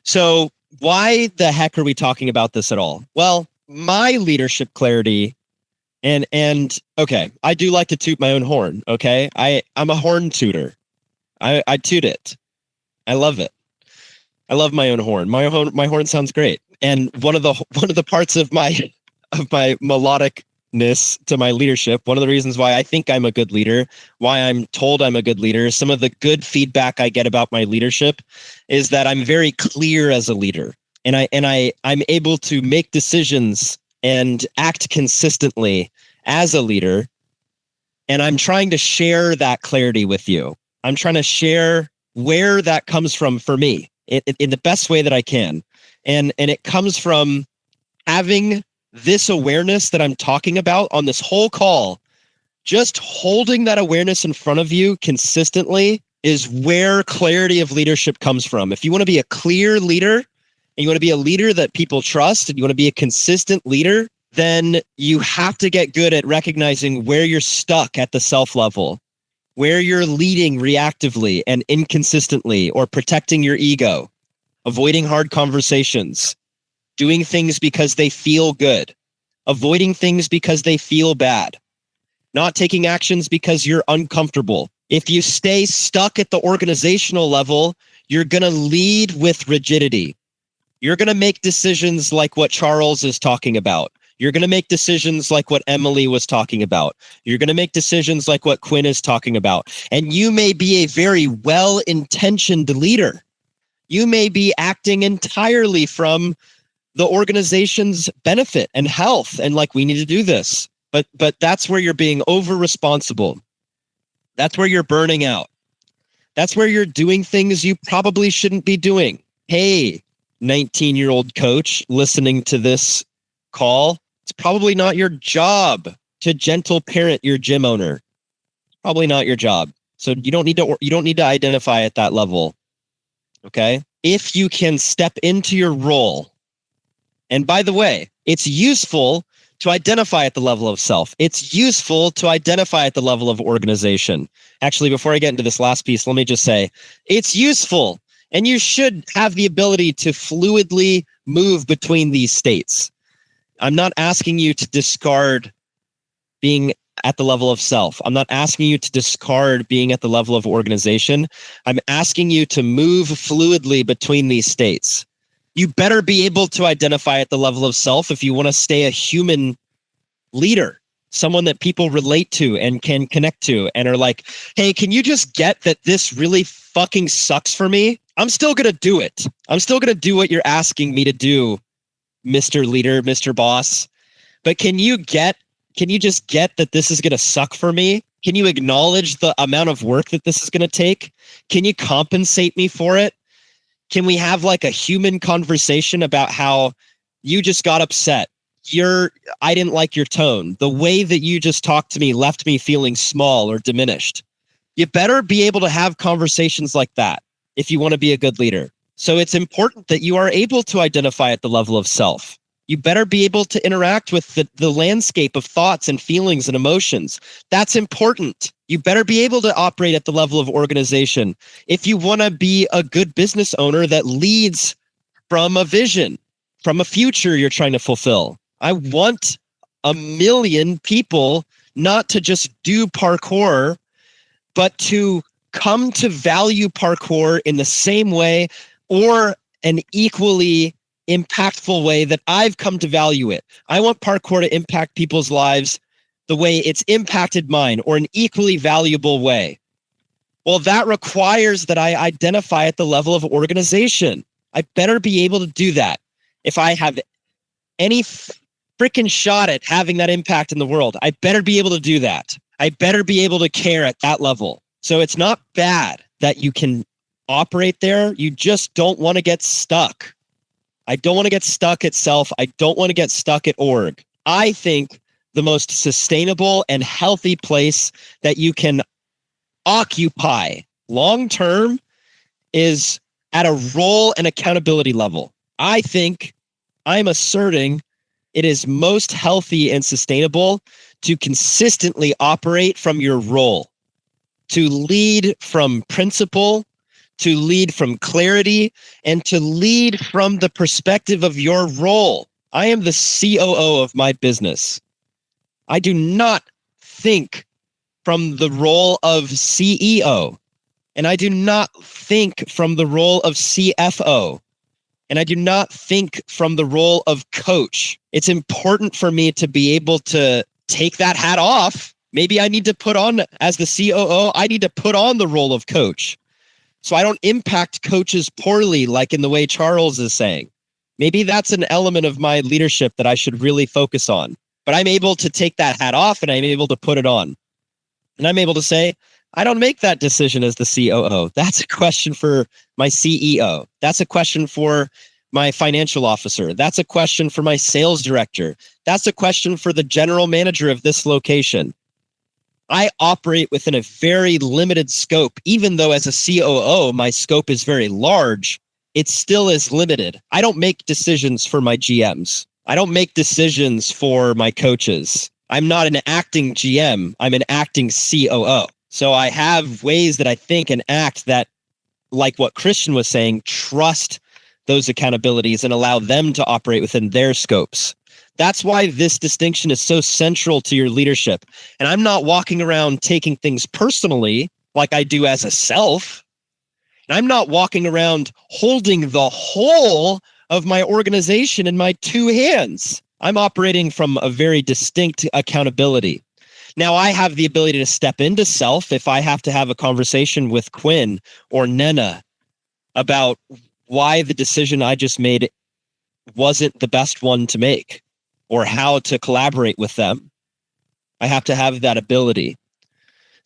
So why the heck are we talking about this at all? Well, my leadership clarity and okay, I do like to toot my own horn. Okay. I'm a horn tooter. I toot it. I love it. I love my own horn. My horn sounds great. And one of the parts of my melodicness to my leadership, one of the reasons why I think I'm a good leader, why I'm told I'm a good leader, some of the good feedback I get about my leadership is that I'm very clear as a leader. And I'm able to make decisions and act consistently as a leader. And I'm trying to share that clarity with you. I'm trying to share where that comes from for me in the best way that I can. And it comes from having this awareness that I'm talking about on this whole call. Just holding that awareness in front of you consistently is where clarity of leadership comes from. If you want to be a clear leader, and you want to be a leader that people trust, and you want to be a consistent leader, then you have to get good at recognizing where you're stuck at the self level, where you're leading reactively and inconsistently, or protecting your ego, avoiding hard conversations, doing things because they feel good, avoiding things because they feel bad, not taking actions because you're uncomfortable. If you stay stuck at the organizational level, you're going to lead with rigidity. You're going to make decisions like what Charles is talking about. You're going to make decisions like what Emily was talking about. You're going to make decisions like what Quinn is talking about. And you may be a very well-intentioned leader. You may be acting entirely from the organization's benefit and health. And like, we need to do this. But that's where you're being over responsible. That's where you're burning out. That's where you're doing things you probably shouldn't be doing. Hey, 19-year-old coach listening to this call, it's probably not your job to gentle parent your gym owner. Probably not your job. So you don't need to identify at that level. Okay? If you can step into your role. And by the way, it's useful to identify at the level of self. It's useful to identify at the level of organization. Actually, before I get into this last piece, let me just say it's useful, and you should have the ability to fluidly move between these states. I'm not asking you to discard being at the level of self. I'm not asking you to discard being at the level of organization. I'm asking you to move fluidly between these states. You better be able to identify at the level of self if you want to stay a human leader, someone that people relate to and can connect to and are like, hey, can you just get that this really fucking sucks for me? I'm still going to do it. I'm still going to do what you're asking me to do, Mr. Leader, Mr. Boss. But can you just get that this is going to suck for me? Can you acknowledge the amount of work that this is going to take? Can you compensate me for it? Can we have like a human conversation about how you just got upset? I didn't like your tone. The way that you just talked to me left me feeling small or diminished. You better be able to have conversations like that if you want to be a good leader. So it's important that you are able to identify at the level of self. You better be able to interact with the landscape of thoughts and feelings and emotions. That's important. You better be able to operate at the level of organization if you want to be a good business owner that leads from a vision, from a future you're trying to fulfill. I want 1 million people not to just do parkour, but to come to value parkour in the same way or an equally impactful way that I've come to value it. I want parkour to impact people's lives the way it's impacted mine or an equally valuable way. Well, that requires that I identify at the level of organization. I better be able to do that. If I have any freaking shot at having that impact in the world, I better be able to do that. I better be able to care at that level. So it's not bad that you can operate there. You just don't want to get stuck. I don't want to get stuck at self. I don't want to get stuck at org. I think the most sustainable and healthy place that you can occupy long-term is at a role and accountability level. I think I'm asserting it is most healthy and sustainable to consistently operate from your role, to lead from principle, to lead from clarity, and to lead from the perspective of your role. I am the COO of my business. I do not think from the role of CEO, and I do not think from the role of CFO, and I do not think from the role of coach. It's important for me to be able to take that hat off. Maybe I need to put on, as the COO, I need to put on the role of coach, so I don't impact coaches poorly, like in the way Charles is saying. Maybe that's an element of my leadership that I should really focus on. But I'm able to take that hat off and I'm able to put it on. And I'm able to say, I don't make that decision as the COO. That's a question for my CEO. That's a question for my financial officer. That's a question for my sales director. That's a question for the general manager of this location. I operate within a very limited scope. Even though as a COO, my scope is very large, it still is limited. I don't make decisions for my GMs. I don't make decisions for my coaches. I'm not an acting GM. I'm an acting COO. So I have ways that I think and act that, like what Christian was saying, trust those accountabilities and allow them to operate within their scopes. That's why this distinction is so central to your leadership. And I'm not walking around taking things personally like I do as a self. And I'm not walking around holding the whole of my organization in my two hands. I'm operating from a very distinct accountability. Now, I have the ability to step into self if I have to have a conversation with Quinn or Nena about why the decision I just made wasn't the best one to make, or how to collaborate with them. I have to have that ability.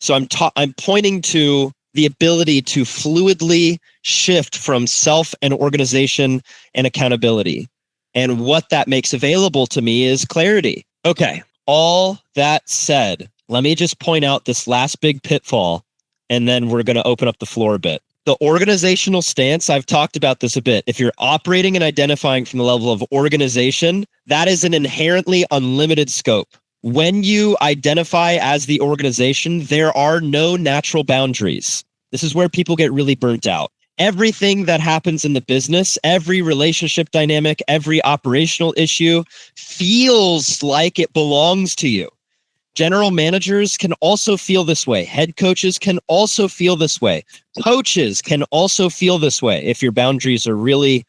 So I'm pointing to the ability to fluidly shift from self and organization and accountability. And what that makes available to me is clarity. Okay, all that said, let me just point out this last big pitfall, and then we're going to open up the floor a bit. The organizational stance, I've talked about this a bit. If you're operating and identifying from the level of organization, that is an inherently unlimited scope. When you identify as the organization, there are no natural boundaries. This is where people get really burnt out. Everything that happens in the business, every relationship dynamic, every operational issue feels like it belongs to you. General managers can also feel this way. Head coaches can also feel this way. Coaches can also feel this way if your boundaries are really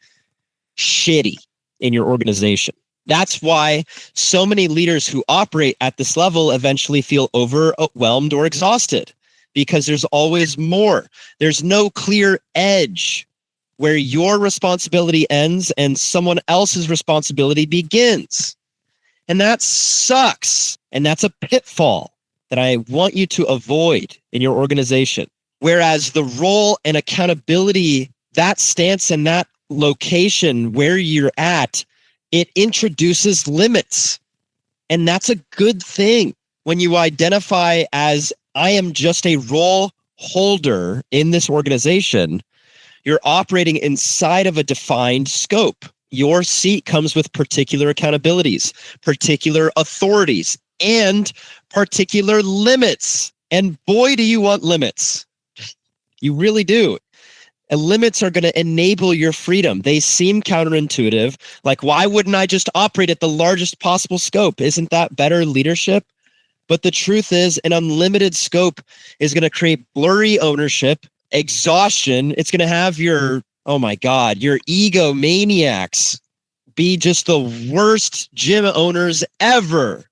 shitty in your organization. That's why so many leaders who operate at this level eventually feel overwhelmed or exhausted, because there's always more. There's no clear edge where your responsibility ends and someone else's responsibility begins. And that sucks. And that's a pitfall that I want you to avoid in your organization. Whereas the role and accountability, that stance and that location where you're at, it introduces limits. And that's a good thing. When you identify as, I am just a role holder in this organization, you're operating inside of a defined scope. Your seat comes with particular accountabilities, particular authorities, and particular limits. And boy, do you want limits. You really do. And limits are going to enable your freedom. They seem counterintuitive. Like, why wouldn't I just operate at the largest possible scope? Isn't that better leadership? But the truth is, an unlimited scope is going to create blurry ownership, exhaustion. It's going to have your, oh my God, your egomaniacs be just the worst gym owners ever,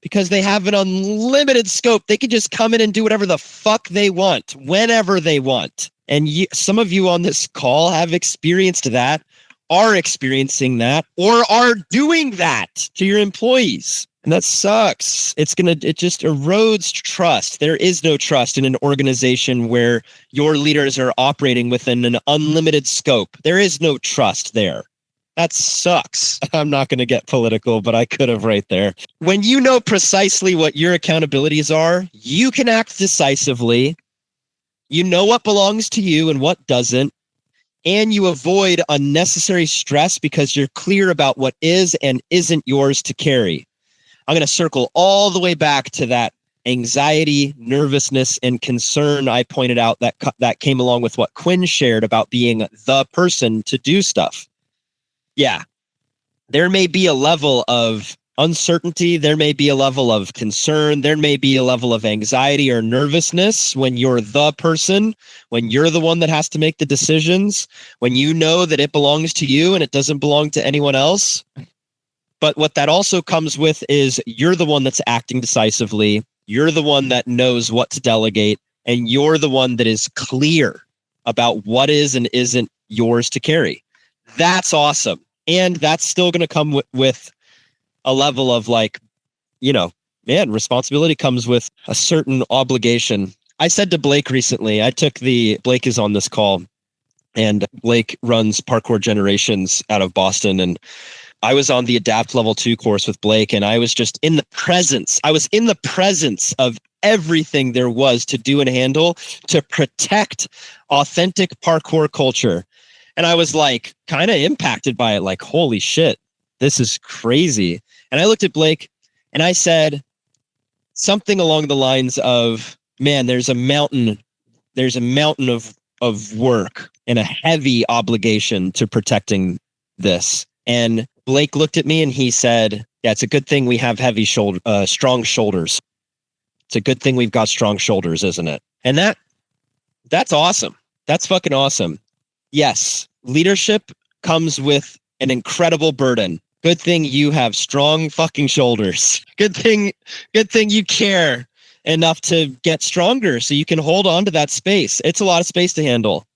because they have an unlimited scope. They can just come in and do whatever the fuck they want, whenever they want. And some of you on this call have experienced that, are experiencing that, or are doing that to your employees. And that sucks. It just erodes trust. There is no trust in an organization where your leaders are operating within an unlimited scope. There is no trust there. That sucks. I'm not going to get political, but I could have right there. When you know precisely what your accountabilities are, you can act decisively. You know what belongs to you and what doesn't. And you avoid unnecessary stress because you're clear about what is and isn't yours to carry. I'm going to circle all the way back to that anxiety, nervousness, and concern I pointed out that came along with what Quinn shared about being the person to do stuff. Yeah, there may be a level of uncertainty. There may be a level of concern. There may be a level of anxiety or nervousness when you're the person, when you're the one that has to make the decisions, when you know that it belongs to you and it doesn't belong to anyone else. But what that also comes with is you're the one that's acting decisively. You're the one that knows what to delegate, and you're the one that is clear about what is and isn't yours to carry. That's awesome. And that's still going to come with a level of responsibility comes with a certain obligation. I said to Blake recently, Blake is on this call, and Blake runs Parkour Generations out of Boston. And I was on the Adapt Level 2 course with Blake, and I was just in the presence. I was in the presence of everything there was to do and handle to protect authentic parkour culture. And I was like kind of impacted by it, like, holy shit, this is crazy. And I looked at Blake and I said something along the lines of, man, there's a mountain of work and a heavy obligation to protecting this. And Blake looked at me and he said, yeah, it's a good thing we have strong shoulders. It's a good thing we've got strong shoulders, isn't it? And that's awesome. That's fucking awesome. Yes, leadership comes with an incredible burden. Good thing you have strong fucking shoulders. Good thing you care enough to get stronger so you can hold on to that space. It's a lot of space to handle.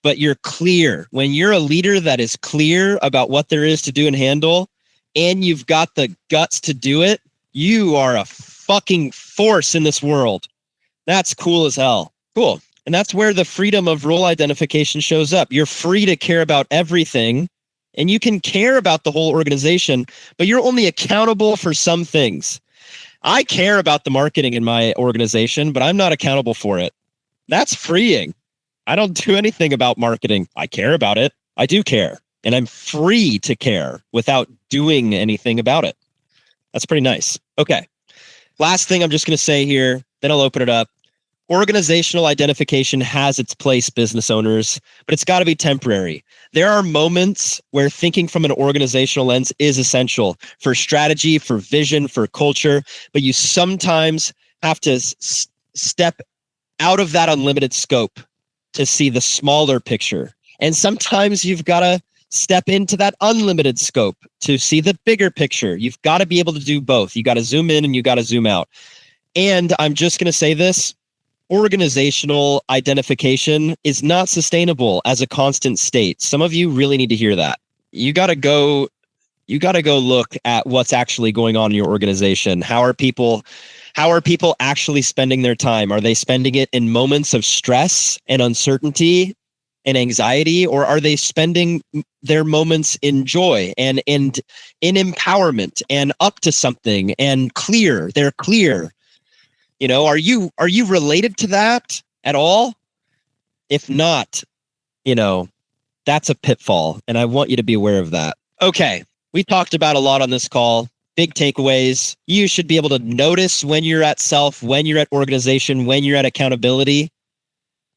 But you're clear. When you're a leader that is clear about what there is to do and handle, and you've got the guts to do it, you are a fucking force in this world. That's cool as hell. Cool. And that's where the freedom of role identification shows up. You're free to care about everything, and you can care about the whole organization, but you're only accountable for some things. I care about the marketing in my organization, but I'm not accountable for it. That's freeing. I don't do anything about marketing. I care about it. I do care. And I'm free to care without doing anything about it. That's pretty nice. Okay. Last thing I'm just going to say here, then I'll open it up. Organizational identification has its place, business owners, but it's got to be temporary. There are moments where thinking from an organizational lens is essential for strategy, for vision, for culture, but you sometimes have to step out of that unlimited scope to see the smaller picture. And sometimes you've got to step into that unlimited scope to see the bigger picture. You've got to be able to do both. You got to zoom in and you got to zoom out. And I'm just going to say this. Organizational identification is not sustainable as a constant state. Some of you really need to hear that. You got to go look at what's actually going on in your organization. How are people actually spending their time? Are they spending it in moments of stress and uncertainty and anxiety, or are they spending their moments in joy and in empowerment and up to something and clear? They're clear. You know, are you related to that at all? If not, that's a pitfall, and I want you to be aware of that. Okay, we talked about a lot on this call. Big takeaways. You should be able to notice when you're at self, when you're at organization, when you're at accountability.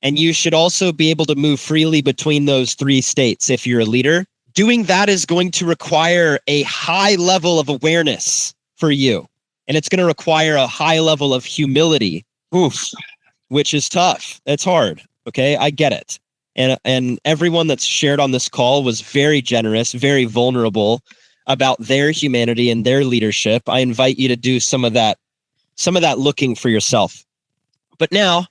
And you should also be able to move freely between those three states if you're a leader. Doing that is going to require a high level of awareness for you. And it's going to require a high level of humility, which is tough. It's hard. Okay, I get it. And everyone that's shared on this call was very generous, very vulnerable about their humanity and their leadership. I invite you to do some of that looking for yourself. But now,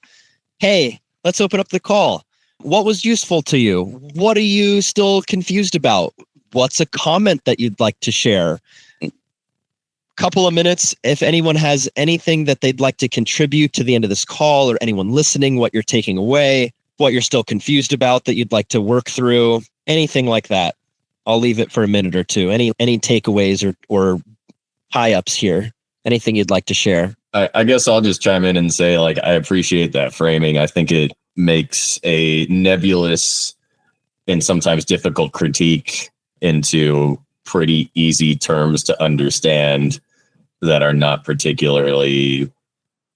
hey, let's open up the call. What was useful to you? What are you still confused about? What's a comment that you'd like to share? Couple of minutes. If anyone has anything that they'd like to contribute to the end of this call, or anyone listening, what you're taking away, what you're still confused about that you'd like to work through, anything like that. I'll leave it for a minute or two. Any takeaways or high-ups here? Anything you'd like to share? I guess I'll just chime in and say, like, I appreciate that framing. I think it makes a nebulous and sometimes difficult critique into pretty easy terms to understand that are not particularly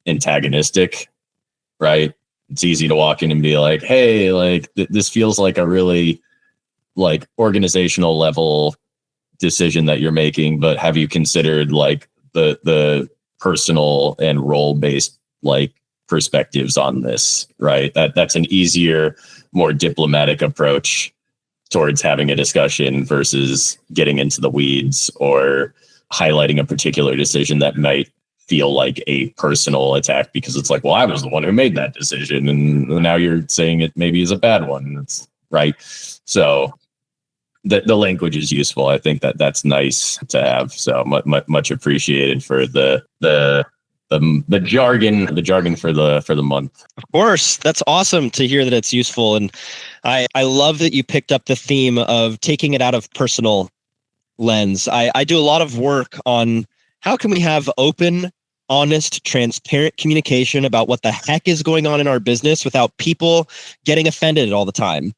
antagonistic, right? It's easy to walk in and be like, hey, like this feels like a really like organizational level decision that you're making, but have you considered like the personal and role based like perspectives on this, right? That's an easier, more diplomatic approach towards having a discussion versus getting into the weeds or highlighting a particular decision that might feel like a personal attack because it's like, well, I was the one who made that decision, and now you're saying it maybe is a bad one. It's right. So the language is useful. I think that's nice to have. So much appreciated for the jargon for the month. Of course, that's awesome to hear that it's useful, and I love that you picked up the theme of taking it out of personal lens. I do a lot of work on how can we have open, honest, transparent communication about what the heck is going on in our business without people getting offended all the time.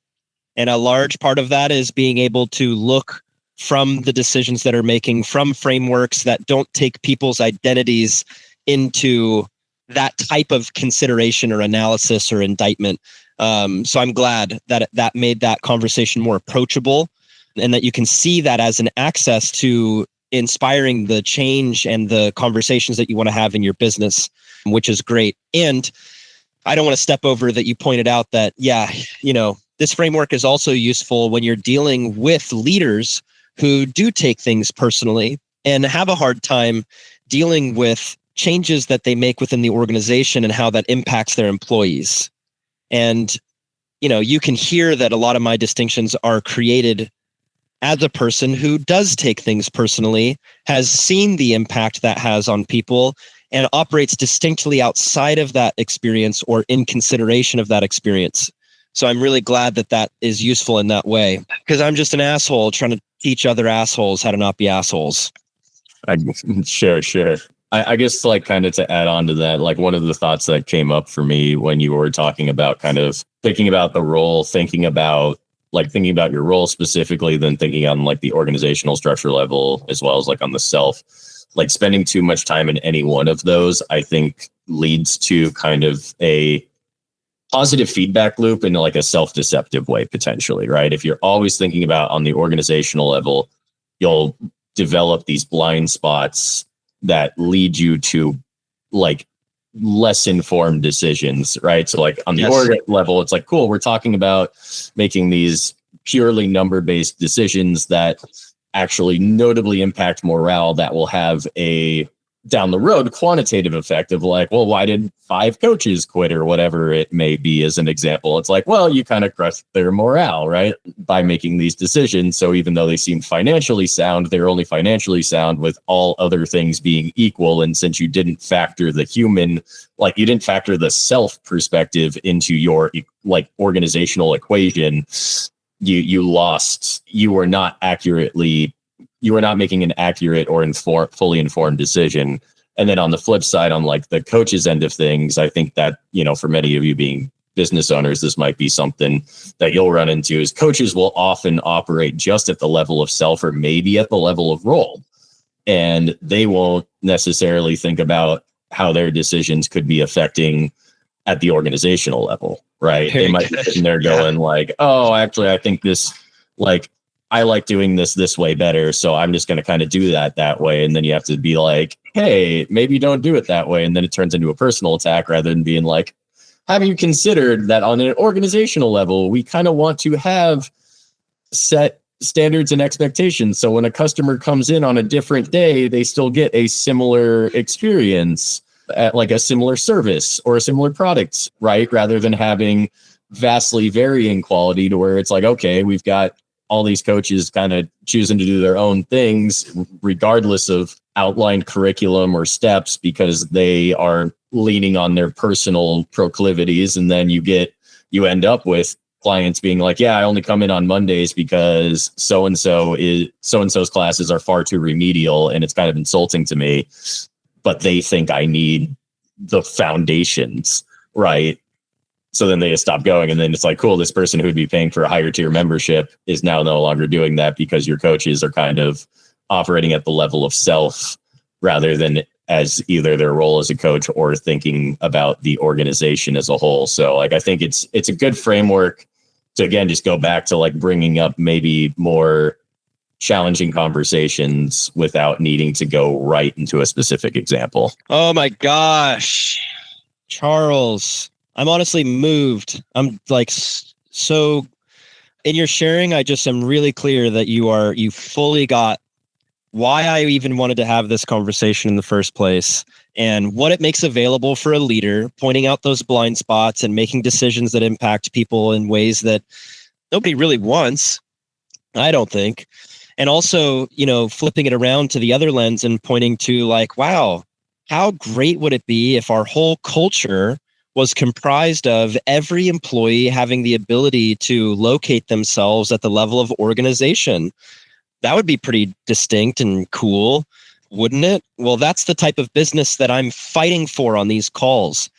And a large part of that is being able to look from the decisions that are making from frameworks that don't take people's identities into that type of consideration or analysis or indictment. So I'm glad that made that conversation more approachable, and that you can see that as an access to inspiring the change and the conversations that you want to have in your business, which is great. And I don't want to step over that you pointed out that, this framework is also useful when you're dealing with leaders who do take things personally and have a hard time dealing with changes that they make within the organization and how that impacts their employees. And, you can hear that a lot of my distinctions are created as a person who does take things personally, has seen the impact that has on people, and operates distinctly outside of that experience or in consideration of that experience. So I'm really glad that that is useful in that way, because I'm just an asshole trying to teach other assholes how to not be assholes. Sure. I guess like kind of to add on to that, like one of the thoughts that came up for me when you were talking about kind of thinking about the role, thinking about your role specifically, then thinking on like the organizational structure level, as well as like on the self, like spending too much time in any one of those, I think leads to kind of a positive feedback loop in like a self-deceptive way, potentially, right? If you're always thinking about on the organizational level, you'll develop these blind spots that lead you to like less informed decisions, right? So like on the org level, it's like, cool, we're talking about making these purely number-based decisions that actually notably impact morale that will have a down the road quantitative effect of like, well, why did 5 coaches quit or whatever it may be as an example? It's like, well, you kind of crushed their morale, right? By making these decisions. So even though they seem financially sound, they're only financially sound with all other things being equal. And since you didn't factor the human, like you didn't factor the self perspective into your like organizational equation, you lost, you were not making an accurate or fully informed decision. And then on the flip side, on like the coach's end of things, I think that, you know, for many of you being business owners, this might be something that you'll run into is coaches will often operate just at the level of self or maybe at the level of role. And they won't necessarily think about how their decisions could be affecting at the organizational level, right? They might be sitting there going like, oh, actually, I think this, like, I like doing this way better, so I'm just going to kind of do that way. And then you have to be like, hey, maybe don't do it that way. And then it turns into a personal attack rather than being like, have you considered that on an organizational level, we kind of want to have set standards and expectations. So when a customer comes in on a different day, they still get a similar experience at like a similar service or a similar product, right? Rather than having vastly varying quality to where it's like, okay, we've got all these coaches kind of choosing to do their own things regardless of outlined curriculum or steps because they are leaning on their personal proclivities. And then you end up with clients being like, yeah, I only come in on Mondays because so-and-so's classes are far too remedial and it's kind of insulting to me, but they think I need the foundations, right? So then they just stop going. And then it's like, cool, this person who would be paying for a higher tier membership is now no longer doing that because your coaches are kind of operating at the level of self rather than as either their role as a coach or thinking about the organization as a whole. So like, I think it's a good framework to, again, just go back to like bringing up maybe more challenging conversations without needing to go right into a specific example. Oh my gosh, Charles. I'm honestly moved. I'm like so in your sharing. I just am really clear that you fully got why I even wanted to have this conversation in the first place and what it makes available for a leader, pointing out those blind spots and making decisions that impact people in ways that nobody really wants, I don't think. And also, you know, flipping it around to the other lens and pointing to like, wow, how great would it be if our whole culture was comprised of every employee having the ability to locate themselves at the level of organization. That would be pretty distinct and cool, wouldn't it? Well, that's the type of business that I'm fighting for on these calls.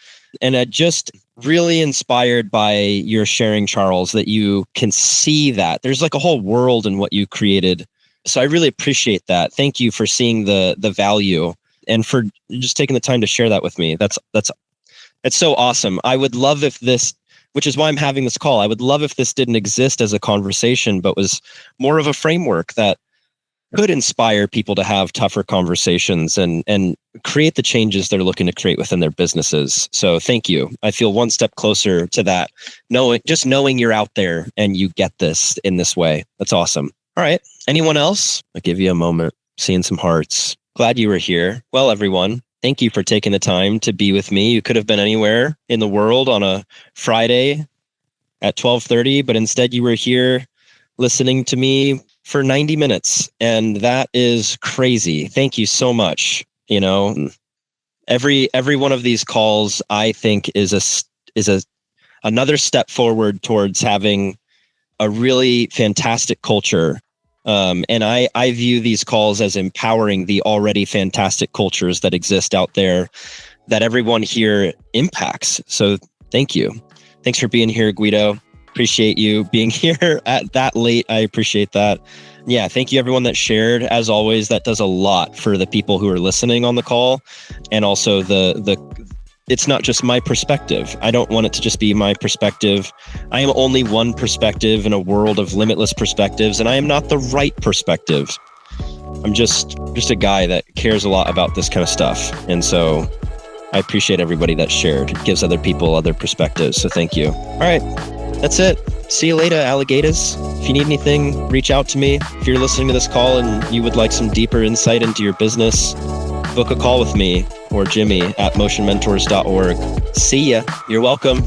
And I just really inspired by your sharing, Charles, that you can see that. There's like a whole world in what you created. So I really appreciate that. Thank you for seeing the value and for just taking the time to share that with me. It's so awesome. I would love if this, which is why I'm having this call, I would love if this didn't exist as a conversation, but was more of a framework that could inspire people to have tougher conversations and create the changes they're looking to create within their businesses. So thank you. I feel one step closer to that. Knowing you're out there and you get this in this way. That's awesome. All right. Anyone else? I'll give you a moment. Seeing some hearts. Glad you were here. Well, everyone, thank you for taking the time to be with me. You could have been anywhere in the world on a Friday at 12:30, but instead you were here listening to me for 90 minutes. And that is crazy. Thank you so much. You know, every one of these calls, I think, is another step forward towards having a really fantastic culture. And I view these calls as empowering the already fantastic cultures that exist out there that everyone here impacts. So thank you. Thanks for being here, Guido. Appreciate you being here at that late. I appreciate that. Yeah, thank you everyone that shared. As always, that does a lot for the people who are listening on the call. And also it's not just my perspective. I don't want it to just be my perspective. I am only one perspective in a world of limitless perspectives, and I am not the right perspective. I'm just a guy that cares a lot about this kind of stuff. And so I appreciate everybody that shared. It gives other people other perspectives. So thank you. All right, that's it. See you later, alligators. If you need anything, reach out to me. If you're listening to this call and you would like some deeper insight into your business, book a call with me or Jimmy at motionmentors.org. See ya. You're welcome.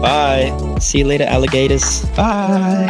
Bye. See you later, alligators. Bye.